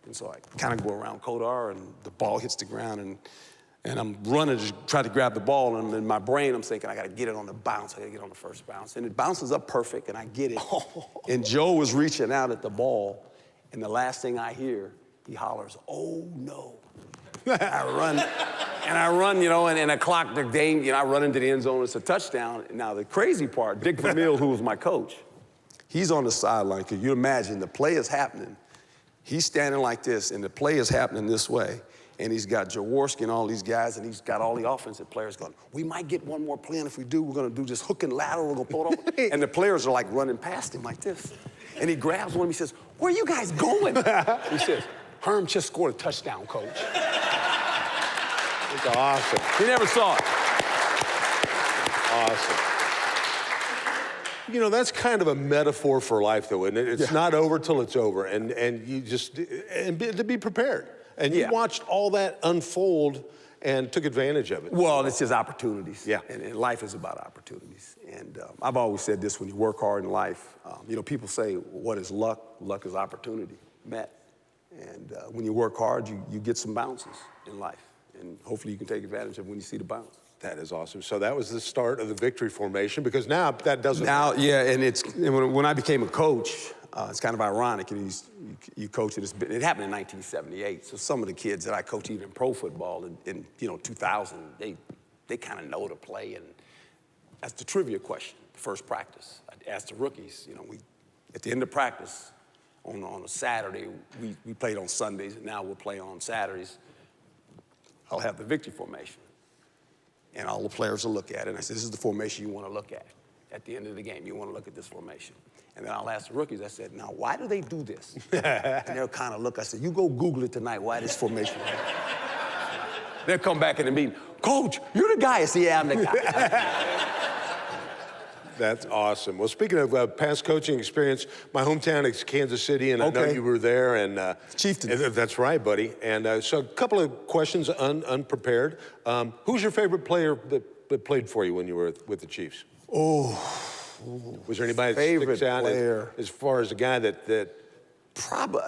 And so I kind of go around Kodar, and the ball hits the ground, and I'm running to try to grab the ball, and in my brain, I'm thinking, I got to get it on the bounce. I got to get on the first bounce. And it bounces up perfect, and I get it. And Joe was reaching out at the ball, and the last thing I hear, he hollers, oh, no. I run, you know, and the clock, the game, you know, I run into the end zone. It's a touchdown. Now, the crazy part, Dick Vermeil, who was my coach, he's on the sideline. Can you imagine the play is happening? He's standing like this, and the play is happening this way. And he's got Jaworski and all these guys, and he's got all the offensive players going, we might get one more play, and if we do, we're going to do this hook and lateral. We're going to throw it over. And the players are like running past him like this. And he grabs one of them. He says, where are you guys going? He says, Herm just scored a touchdown, coach. It's awesome. He never saw it. Awesome. You know, that's kind of a metaphor for life, though, isn't it? It's not over till it's over, and you just, to be prepared. And you watched all that unfold and took advantage of it. Well, it's just opportunities. Yeah. And life is about opportunities. And I've always said this, when you work hard in life, you know, people say, what is luck? Luck is opportunity met. And when you work hard, you get some bounces in life. And hopefully you can take advantage of when you see the bounce. That is awesome. So that was the start of the victory formation, because now that doesn't... Now, yeah, and when I became a coach, it's kind of ironic, and you coach it. It happened in 1978. So some of the kids that I coach, even in pro football, in 2000, they kind of know the play. And that's the trivia question. First practice, I asked the rookies. You know, at the end of practice on a Saturday, we played on Sundays, and now we'll play on Saturdays. I'll have the victory formation, and all the players will look at it. And I said, this is the formation you want to look at the end of the game. You want to look at this formation. And then I'll ask the rookies, I said, now, why do they do this? And they'll kind of look. I said, you go Google it tonight, why this formation. They'll come back in the meeting, Coach, you're the guy. I say, yeah, I'm the guy. That's awesome. Well, speaking of past coaching experience, my hometown is Kansas City, and I know you were there. And Chieftain. That's right, buddy. And so a couple of questions unprepared. Who's your favorite player that played for you when you were with the Chiefs? Oh. Was there anybody that Favorite sticks out player. as far as the guy that... Probably,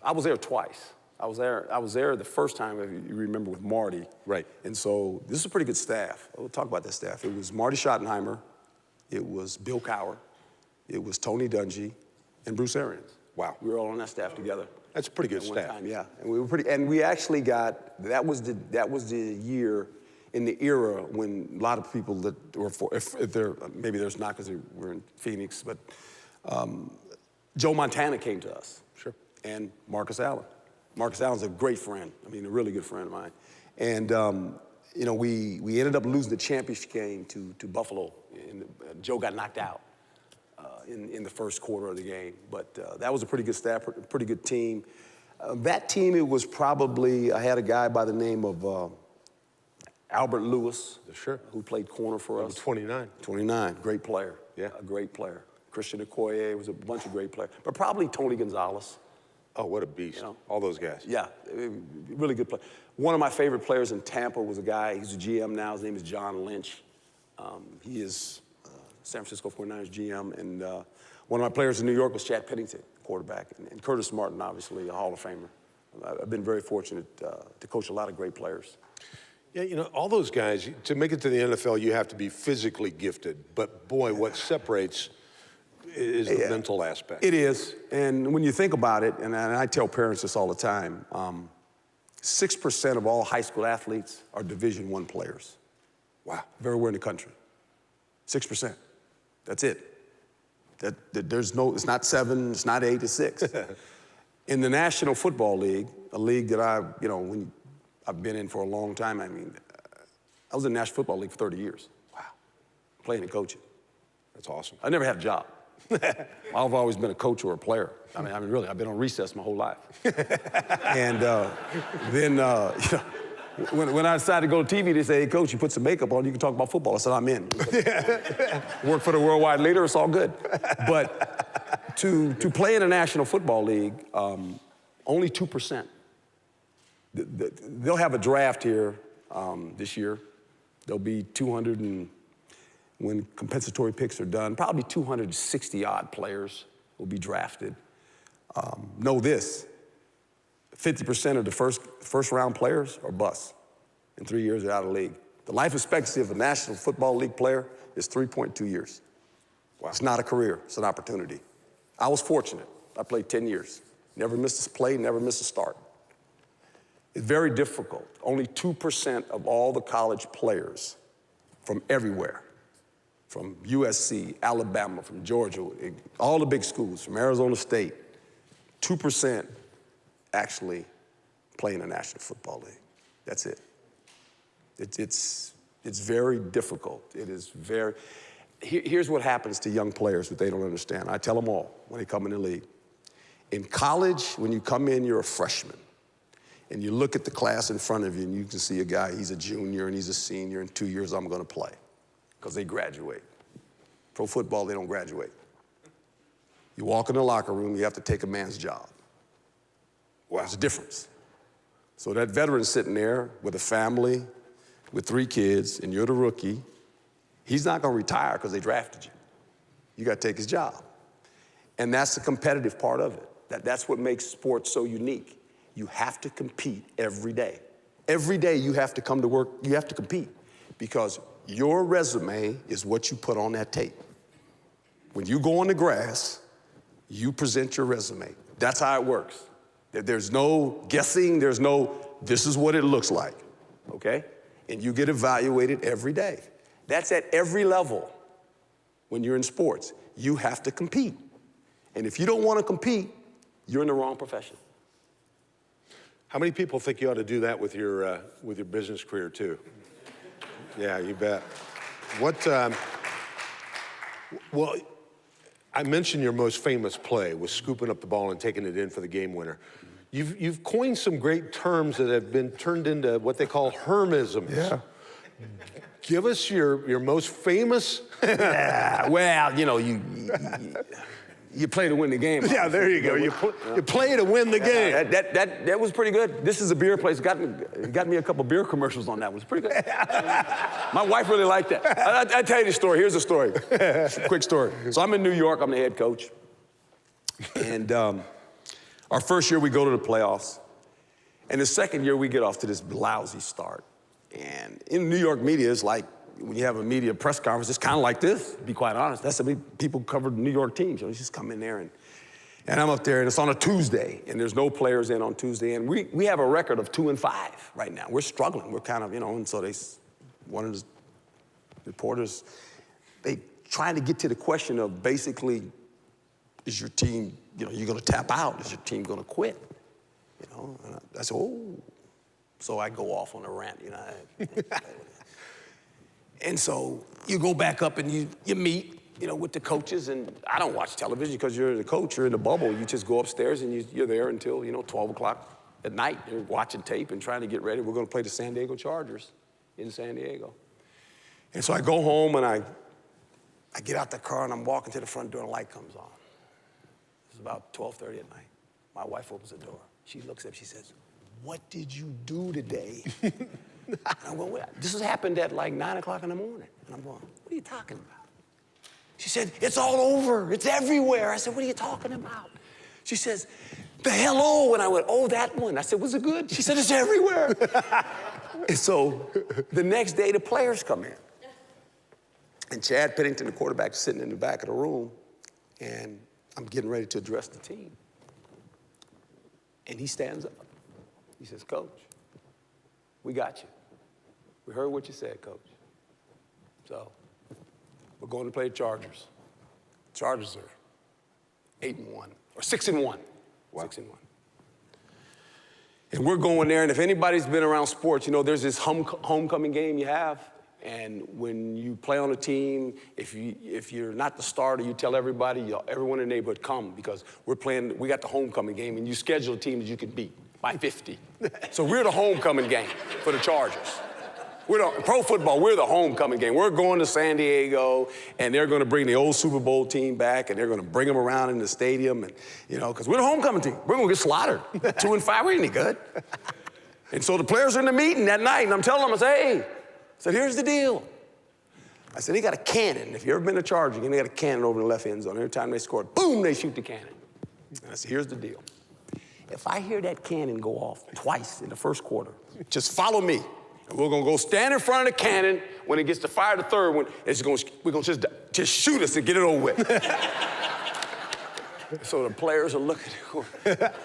I was there twice. I was there the first time, if you remember, with Marty. Right. And so this is a pretty good staff. We'll talk about that staff. It was Marty Schottenheimer, it was Bill Cowher, it was Tony Dungy, and Bruce Arians. Wow. We were all on that staff together. That's a pretty good at one staff. time, yeah. And we actually got, that was the year in the era when a lot of people that were for, if they're, maybe there's not because we're in Phoenix, but Joe Montana came to us. Sure. And Marcus Allen. Marcus Allen's a great friend. I mean, a really good friend of mine. And, you know, we ended up losing the championship game to Buffalo. And Joe got knocked out in the first quarter of the game. But that was a pretty good staff, pretty good team. That team, it was probably, I had a guy by the name of Albert Lewis. Sure. Who played corner for us. 29. 29, great player. Yeah. A great player. Christian Okoye was a bunch of great players. But probably Tony Gonzalez. Oh, what a beast. You know? All those guys. Yeah, really good player. One of my favorite players in Tampa was a guy, he's a GM now, his name is John Lynch. He is San Francisco 49ers GM, and one of my players in New York was Chad Pennington, quarterback, and Curtis Martin, obviously, a Hall of Famer. I've been very fortunate to coach a lot of great players. Yeah, you know, all those guys, to make it to the NFL, you have to be physically gifted. But boy, what separates is the mental aspect. It is, and when you think about it, and I tell parents this all the time, 6% of all high school athletes are Division I players. Wow. Everywhere in the country. 6%. That's it. There's no, it's not 7, it's not 8, it's 6. In the National Football League, a league that I've been in for a long time, I mean, I was in the National Football League for 30 years. Wow. Playing and coaching. That's awesome. I never had a job. I've always been a coach or a player. I mean, really, I've been on recess my whole life. And then, you know, when I decided to go to TV, they say, hey, coach, you put some makeup on, you can talk about football. I said, I'm in. Work for the worldwide leader, it's all good. But to play in the National Football League, only 2%. They'll have a draft here this year. There'll be 200 and, when compensatory picks are done, probably 260-odd players will be drafted. Know this, 50% of the first round players are busts. In 3 years, they're out of the league. The life expectancy of a National Football League player is 3.2 years. Wow. It's not a career, it's an opportunity. I was fortunate. I played 10 years. Never missed a play, never missed a start. It's very difficult. Only 2% of all the college players from everywhere, from USC, Alabama, from Georgia, all the big schools, from Arizona State, 2% actually play in the National Football League. That's it. It's very difficult. It is very, here's what happens to young players that they don't understand. I tell them all when they come in the league. In college, when you come in, you're a freshman. And you look at the class in front of you and you can see a guy, he's a junior and he's a senior, in 2 years I'm gonna play. Because they graduate. Pro football, they don't graduate. You walk in the locker room, you have to take a man's job. Wow. There's a difference. So that veteran's sitting there with a family, with 3 kids, and you're the rookie, he's not gonna retire because they drafted you. You gotta take his job. And that's the competitive part of it. That's what makes sports so unique. You have to compete every day. Every day you have to come to work, you have to compete because your resume is what you put on that tape. When you go on the grass, you present your resume. That's how it works. There's no guessing, there's no, this is what it looks like, okay? And you get evaluated every day. That's at every level. When you're in sports, you have to compete. And if you don't want to compete, you're in the wrong profession. How many people think you ought to do that with your business career too? Yeah, you bet. What, well, I mentioned your most famous play was scooping up the ball and taking it in for the game winner. You've coined some great terms that have been turned into what they call Hermisms. Yeah. Give us your most famous. Yeah, well, you know, you play to win the game. Yeah, there you go. You play to win the game. That was pretty good. This is a beer place. Got me a couple beer commercials on that. It was pretty good. My wife really liked that. I'll tell you the story. Here's the story. Quick story. So I'm in New York. I'm the head coach. And Our first year, we go to the playoffs. And the second year, we get off to this lousy start. And in New York media, it's like when you have a media press conference, it's kind of like this, to be quite honest. That's the way people cover New York teams. You know, you just come in there, and I'm up there, and it's on a Tuesday, and there's no players in on Tuesday. And we have a record of 2-5 right now. We're struggling. We're kind of, and so one of the reporters, they trying to get to the question of basically, is your team, you're going to tap out? Is your team going to quit? And I said, oh. So I go off on a rant, And so you go back up and you meet, with the coaches. And I don't watch television because you're the coach, you're in the bubble. You just go upstairs and you're there until, 12 o'clock at night. You're watching tape and trying to get ready. We're going to play the San Diego Chargers in San Diego. And so I go home and I get out the car and I'm walking to the front door and the light comes on. It's about 12:30 at night. My wife opens the door. She looks up, she says, "What did you do today?" And I'm going, this has happened at like 9 o'clock in the morning. And I'm going, what are you talking about? She said, it's all over. It's everywhere. I said, what are you talking about? She says, the hello. And I went, oh, that one. I said, was it good? She said, it's everywhere. And so the next day, the players come in. And Chad Pennington, the quarterback, is sitting in the back of the room. And I'm getting ready to address the team. And he stands up. He says, Coach, we got you. We heard what you said, Coach. So we're going to play the Chargers. Chargers are 8-1, or 6-1. Wow. 6-1. And we're going there, and if anybody's been around sports, there's this homecoming game you have. And when you play on a team, if you're not the starter, you tell everybody, everyone in the neighborhood, come, because we got the homecoming game, and you schedule a team that you can beat by 50. So we're the homecoming game for the Chargers. Pro football, we're the homecoming game. We're going to San Diego, and they're going to bring the old Super Bowl team back, and they're going to bring them around in the stadium, and because we're the homecoming team. We're going to get slaughtered. 2-5, we ain't any good. And so the players are in the meeting that night, and I'm telling them, I say, hey, here's the deal. I said, they got a cannon. If you've ever been to Charger game, they got a cannon over the left end zone. Every time they score, boom, they shoot the cannon. And I said, here's the deal. If I hear that cannon go off twice in the first quarter, just follow me. And we're going to go stand in front of the cannon. When it gets to fire the third one, we're going to just shoot us and get it over with. So the players are looking.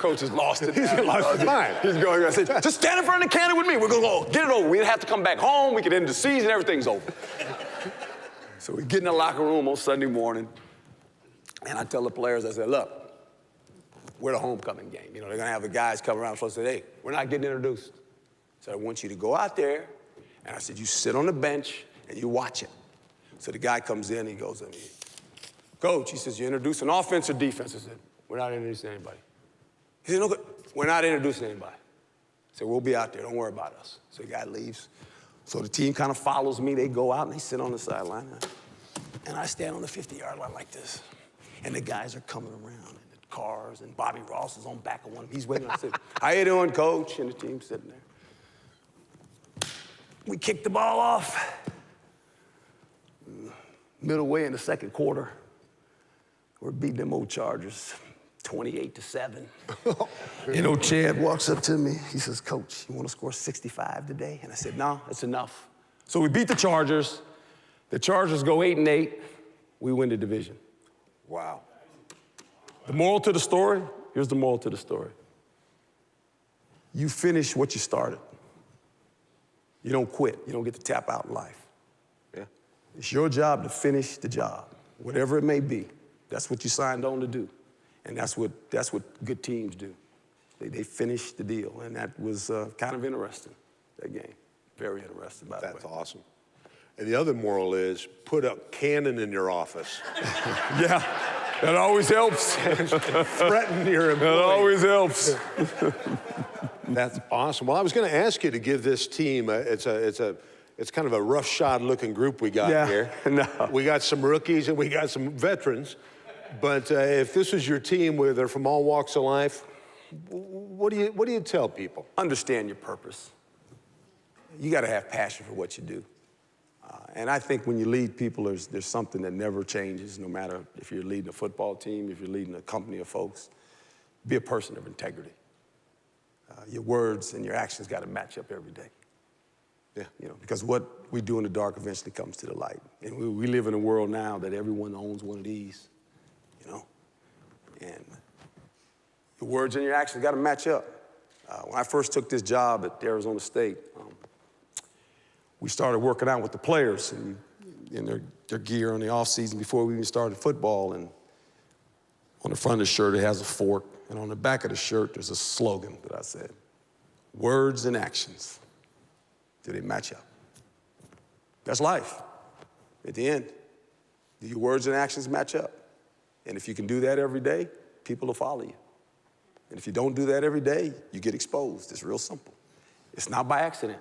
Coach has lost it. He's lost his mind. He's going, I said, just stand in front of the cannon with me. We're going to go get it over. We didn't have to come back home. We could end the season. Everything's over. So we get in the locker room on Sunday morning. And I tell the players, I said, look, we're the homecoming game. They're going to have the guys come around. So I said, hey, we're not getting introduced. So I want you to go out there. And I said, you sit on the bench and you watch it. So the guy comes in, he goes to me. Coach, he says, you introducing offense or defense? I said, we're not introducing anybody. He said, no, we're not introducing anybody. I said, we'll be out there. Don't worry about us. So the guy leaves. So the team kind of follows me. They go out and they sit on the sideline. And I stand on the 50-yard line like this. And the guys are coming around in the cars. And Bobby Ross is on back of one. He's waiting. I said, how you doing, Coach? And the team's sitting there. We kicked the ball off. Middle way in the second quarter. We're beating them old Chargers 28-7. Chad walks up to me. He says, Coach, you want to score 65 today? And I said, no, that's enough. So we beat the Chargers. The Chargers go 8-8. We win the division. Wow. The moral to the story, here's the moral to the story. You finish what you started. You don't quit. You don't get to tap out in life. Yeah. It's your job to finish the job, whatever it may be. That's what you signed on to do. And that's what good teams do. They finish the deal. And that was kind of interesting, that game. Very interesting, by the way. That's awesome. And the other moral is put a cannon in your office. Yeah, that always helps. Threaten your employees. That always helps. That's awesome. Well, I was going to ask you to give this team, it's kind of a roughshod looking group we got here. No. We got some rookies and we got some veterans. But if this was your team where they're from all walks of life, what do you tell people? Understand your purpose. You got to have passion for what you do. And I think when you lead people, there's something that never changes, no matter if you're leading a football team, if you're leading a company of folks. be a person of integrity. Your words and your actions got to match up every day. Yeah. You know, because what we do in the dark eventually comes to the light. And we live in a world now that everyone owns one of these, you know. And your words and your actions got to match up. When I first took this job at Arizona State, we started working out with the players and in their gear on the off season before we even started football. And on the front of the shirt, it has a fork. And on the back of the shirt, there's a slogan that I said, words and actions, do they match up? That's life. At the end, do your words and actions match up? And if you can do that every day, people will follow you. And if you don't do that every day, you get exposed. It's real simple. It's not by accident.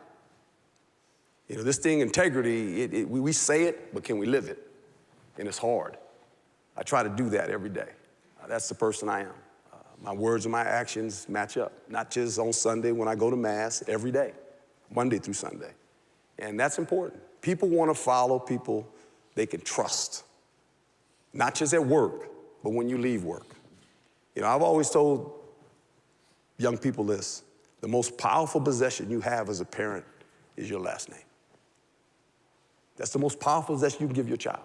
You know, this thing, integrity, we say it, but can we live it? And it's hard. I try to do that every day. That's the person I am. My words and my actions match up, not just on Sunday when I go to Mass, every day, Monday through Sunday. And that's important. People want to follow people they can trust, not just at work, but when you leave work. You know, I've always told young people this, the most powerful possession you have as a parent is your last name. That's the most powerful possession you can give your child.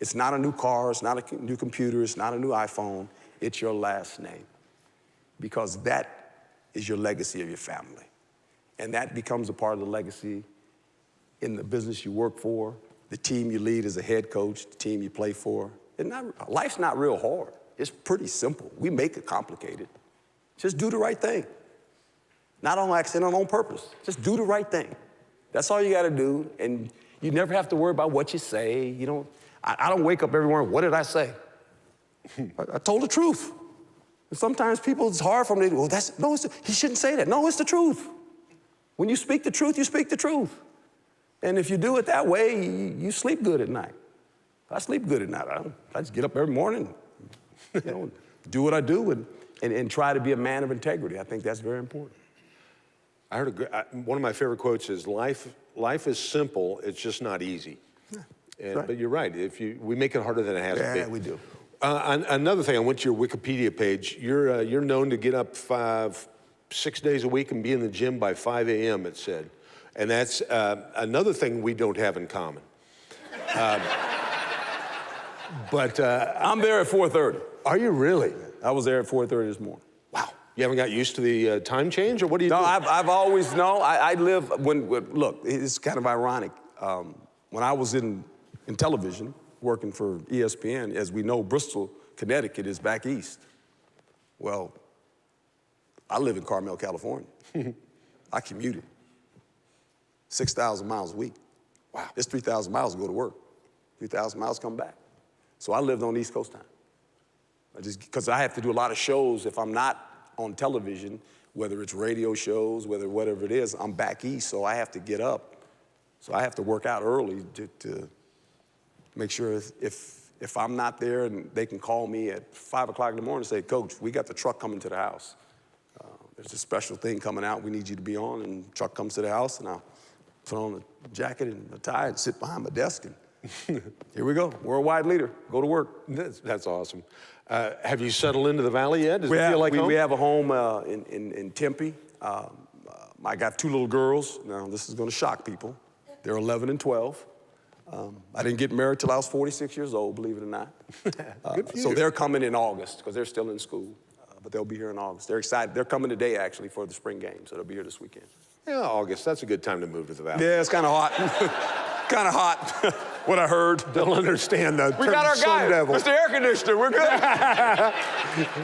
It's not a new car, it's not a new computer, it's not a new iPhone, it's your last name. Because that is your legacy of your family. And that becomes a part of the legacy in the business you work for, the team you lead as a head coach, the team you play for. Life's not real hard. It's pretty simple. We make it complicated. Just do the right thing. Not on accident, on purpose. Just do the right thing. That's all you got to do. And you never have to worry about what you say. You don't. I don't wake up every morning, what did I say? I told the truth. And sometimes people, it's hard for them to, well, he shouldn't say that. No, it's the truth. When you speak the truth, you speak the truth. And if you do it that way, you sleep good at night. I sleep good at night. I just get up every morning, you know, do what I do and try to be a man of integrity. I think that's very important. I heard one of my favorite quotes is, life is simple, it's just not easy. Yeah, right. But you're right, we make it harder than it has to be. Yeah, we do. Another thing, I went to your Wikipedia page. You're known to get up 6 days a week and be in the gym by 5 a.m., it said. And that's another thing we don't have in common. But I'm there at 4:30. Are you really? I was there at 4:30 this morning. Wow. You haven't got used to the time change, or what do you do? No, I've always known. I live, look, it's kind of ironic. When I was in television, working for ESPN, as we know, Bristol, Connecticut is back east. Well, I live in Carmel, California. I commuted 6,000 miles a week. Wow. It's 3,000 miles to go to work. 3,000 miles come back. So I lived on East Coast time. Because I have to do a lot of shows. If I'm not on television, whether it's radio shows, whatever it is, I'm back east, so I have to get up. So I have to work out early to make sure if I'm not there, and they can call me at 5 o'clock in the morning and say, Coach, we got the truck coming to the house. There's a special thing coming out we need you to be on, and the truck comes to the house, and I'll put on a jacket and a tie and sit behind my desk, and here we go, worldwide leader, go to work. That's awesome. Have you settled into the Valley yet? Does it feel like home? We have a home in Tempe. I got 2 little girls. Now, this is going to shock people. They're 11 and 12. I didn't get married till I was 46 years old, believe it or not. Good for you. So they're coming in August because they're still in school. But they'll be here in August. They're excited. They're coming today, actually, for the spring game, so they'll be here this weekend. Yeah, August, that's a good time to move to the Valley. Yeah, it's kind of hot. Kind of hot, what I heard. Don't understand the We got our guy, devil. Mr. Air Conditioner, we're good.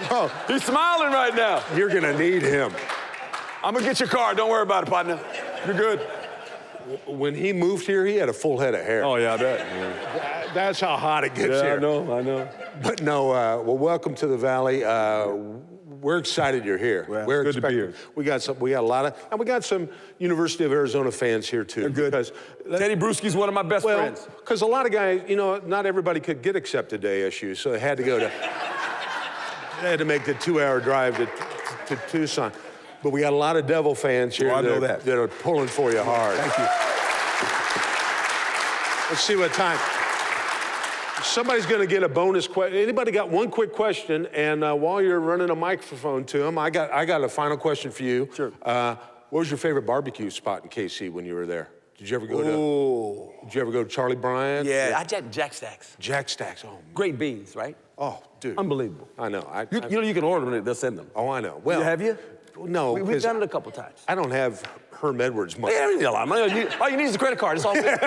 Oh, He's smiling right now. you're gonna need him. I'm gonna get your car, don't worry about it, partner. You're good. When he moved here, he had a full head of hair. Oh, yeah, I bet. Yeah. That's how hot it gets here. I know. But no, well, welcome to the Valley. We're excited you're here. Well, We're it's good to be expecting- We got a lot of, and we got some University of Arizona fans here too. They're good. Because, Teddy Bruschi's one of my best friends. because a lot of guys, you know, not everybody could get accepted to ASU, so they had to go to, they had to make the 2-hour drive to Tucson. But we got a lot of Devil fans here I know that. that are pulling for you hard. Thank you. Let's see what time. Somebody's going to get a bonus question. Anybody got one quick question? And while you're running a microphone to them, I got a final question for you. Sure. What was your favorite barbecue spot in KC when you were there? Did you ever go to Charlie Bryant's? Yeah, I Jack Stacks. Jack Stacks. Oh, Great beans, right? oh, dude. Unbelievable. I know. You know you can order them, they'll send them. Oh, I know. Well, Have you? No, We've 'cause done it a couple times. I don't have Herm Edwards money. Yeah, you need a lot of money. All you need is a credit card. It's all good.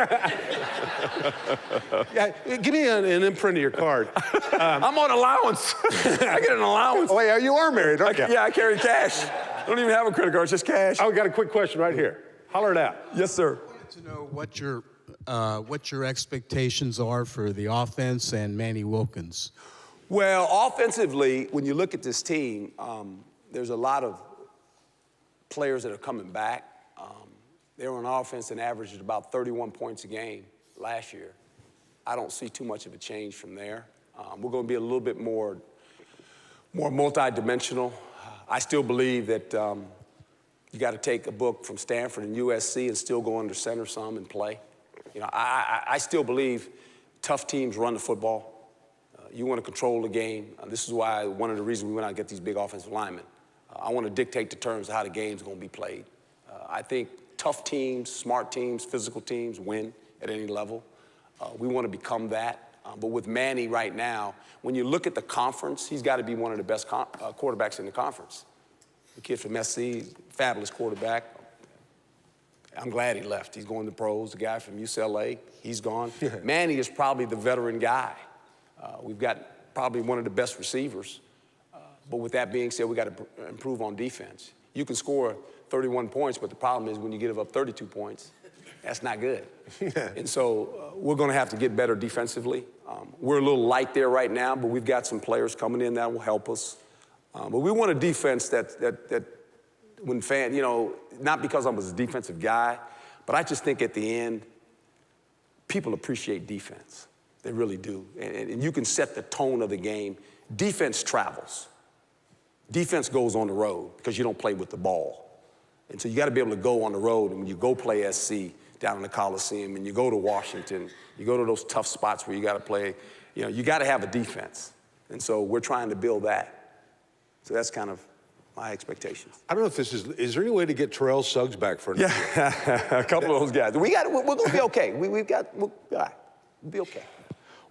Yeah, give me an imprint of your card. I'm on allowance. I get an allowance. Oh, yeah, you are married, aren't you? Yeah, I carry cash. I don't even have a credit card, it's just cash. I got a quick question right here. Holler it out. Yes, sir. I wanted to know what your expectations are for the offense and Manny Wilkins. Well, offensively, when you look at this team, there's a lot of players that are coming back. They were on offense and averaged about 31 points a game last year. I don't see too much of a change from there. We're going to be a little bit more multi-dimensional. I still believe that you got to take a book from Stanford and USC and still go under center some and play. You know, I still believe tough teams run the football. You want to control the game. This is why one of the reasons we went out and get these big offensive linemen. I want to dictate the terms of how the game's going to be played. I think tough teams, smart teams, physical teams win at any level. We want to become that. But with Manny right now, when you look at the conference, he's got to be one of the best quarterbacks in the conference. The kid from SC, fabulous quarterback. I'm glad he left. He's going to the pros. The guy from UCLA, he's gone. Manny is probably the veteran guy. We've got probably one of the best receivers. But with that being said, we got to improve on defense. You can score 31 points, but the problem is when you give up 32 points, that's not good. And so we're going to have to get better defensively. We're a little light there right now, but we've got some players coming in that will help us. But we want a defense that when you know, not because I'm a defensive guy, but I just think at the end, people appreciate defense. They really do. And you can set the tone of the game. Defense travels. Defense goes on the road because you don't play with the ball. And so you got to be able to go on the road, and when you go play SC down in the Coliseum, and you go to Washington, you go to those tough spots where you got to play, you know, you got to have a defense. And so we're trying to build that. So that's kind of my expectations. I don't know if this is there any way to get Terrell Suggs back for another year? A couple of those guys. We're going to be okay. We'll be okay.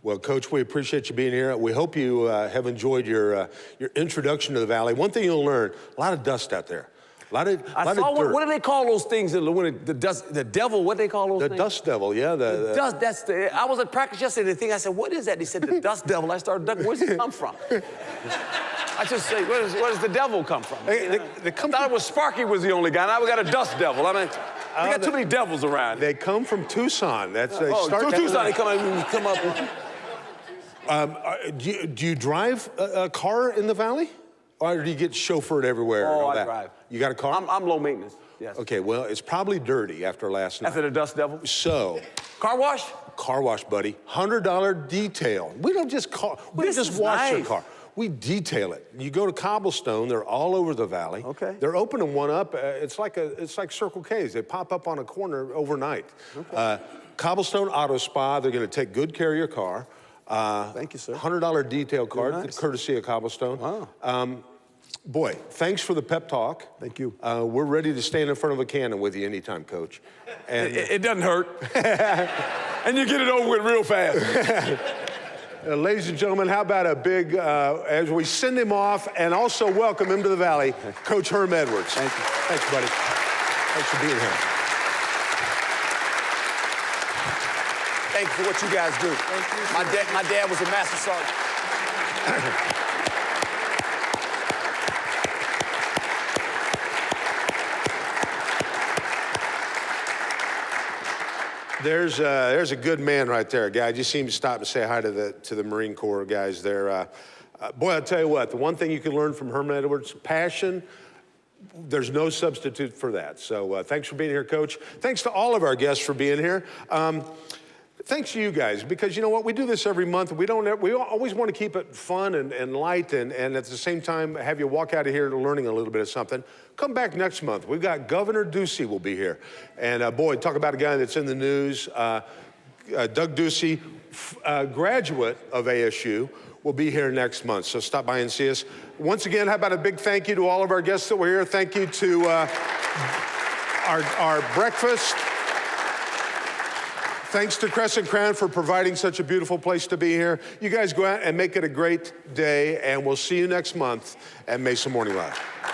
Well, Coach, we appreciate you being here. We hope you have enjoyed your introduction to the Valley. One thing you'll learn, a lot of dust out there. A lot of dirt. What do they call those things? The devil, what do they call those things? The dust devil, yeah. The dust, I was at practice yesterday, I said, what is that? He said, the dust devil. I started ducking, where's it come from? I just say, where does the devil come from? I thought it was Sparky was the only guy. Now we got a dust devil. I mean, we got too many devils around. They come from Tucson. That's Tucson, they come up. Do you drive a car in the Valley? Or do you get chauffeured everywhere? Oh, and all I that? drive. You got a car? I'm low maintenance, yes. Okay, well, it's probably dirty after last night. After the dust devil? So. Car wash? Car wash, buddy. $100 detail. We don't just wash your car. We detail it. You go to Cobblestone, they're all over the Valley. Okay. They're opening one up. It's like Circle K's. They pop up on a corner overnight. Okay. Cobblestone Auto Spa, they're going to take good care of your car. Thank you, sir. $100 detail card, nice. courtesy of Cobblestone. Wow. Boy, thanks for the pep talk. Thank you. We're ready to stand in front of a cannon with you anytime, Coach. And it doesn't hurt. And you get it over with real fast. Ladies and gentlemen, how about a big, as we send him off and also welcome him to the Valley, Coach Herm Edwards. Thank you. Thanks, buddy. Thanks for being here. Thank you for what you guys do. Thank you. My dad was a master sergeant. There's a good man right there, a guy. Just seemed to stop and say hi to the Marine Corps guys there. Boy, I'll tell you what, the one thing you can learn from Herm Edwards, passion. There's no substitute for that. So thanks for being here, Coach. Thanks to all of our guests for being here. Thanks to you guys, because you know what, we do this every month. We always want to keep it fun and light, and at the same time have you walk out of here learning a little bit of something. Come back next month. We've got Governor Ducey will be here, and boy, talk about a guy that's in the news. Doug Ducey, graduate of ASU, will be here next month. So stop by and see us. Once again, how about a big thank you to all of our guests that were here. Thank you to our breakfast. Thanks to Crescent Crown for providing such a beautiful place to be here. You guys go out and make it a great day, and we'll see you next month at Mesa Morning Live.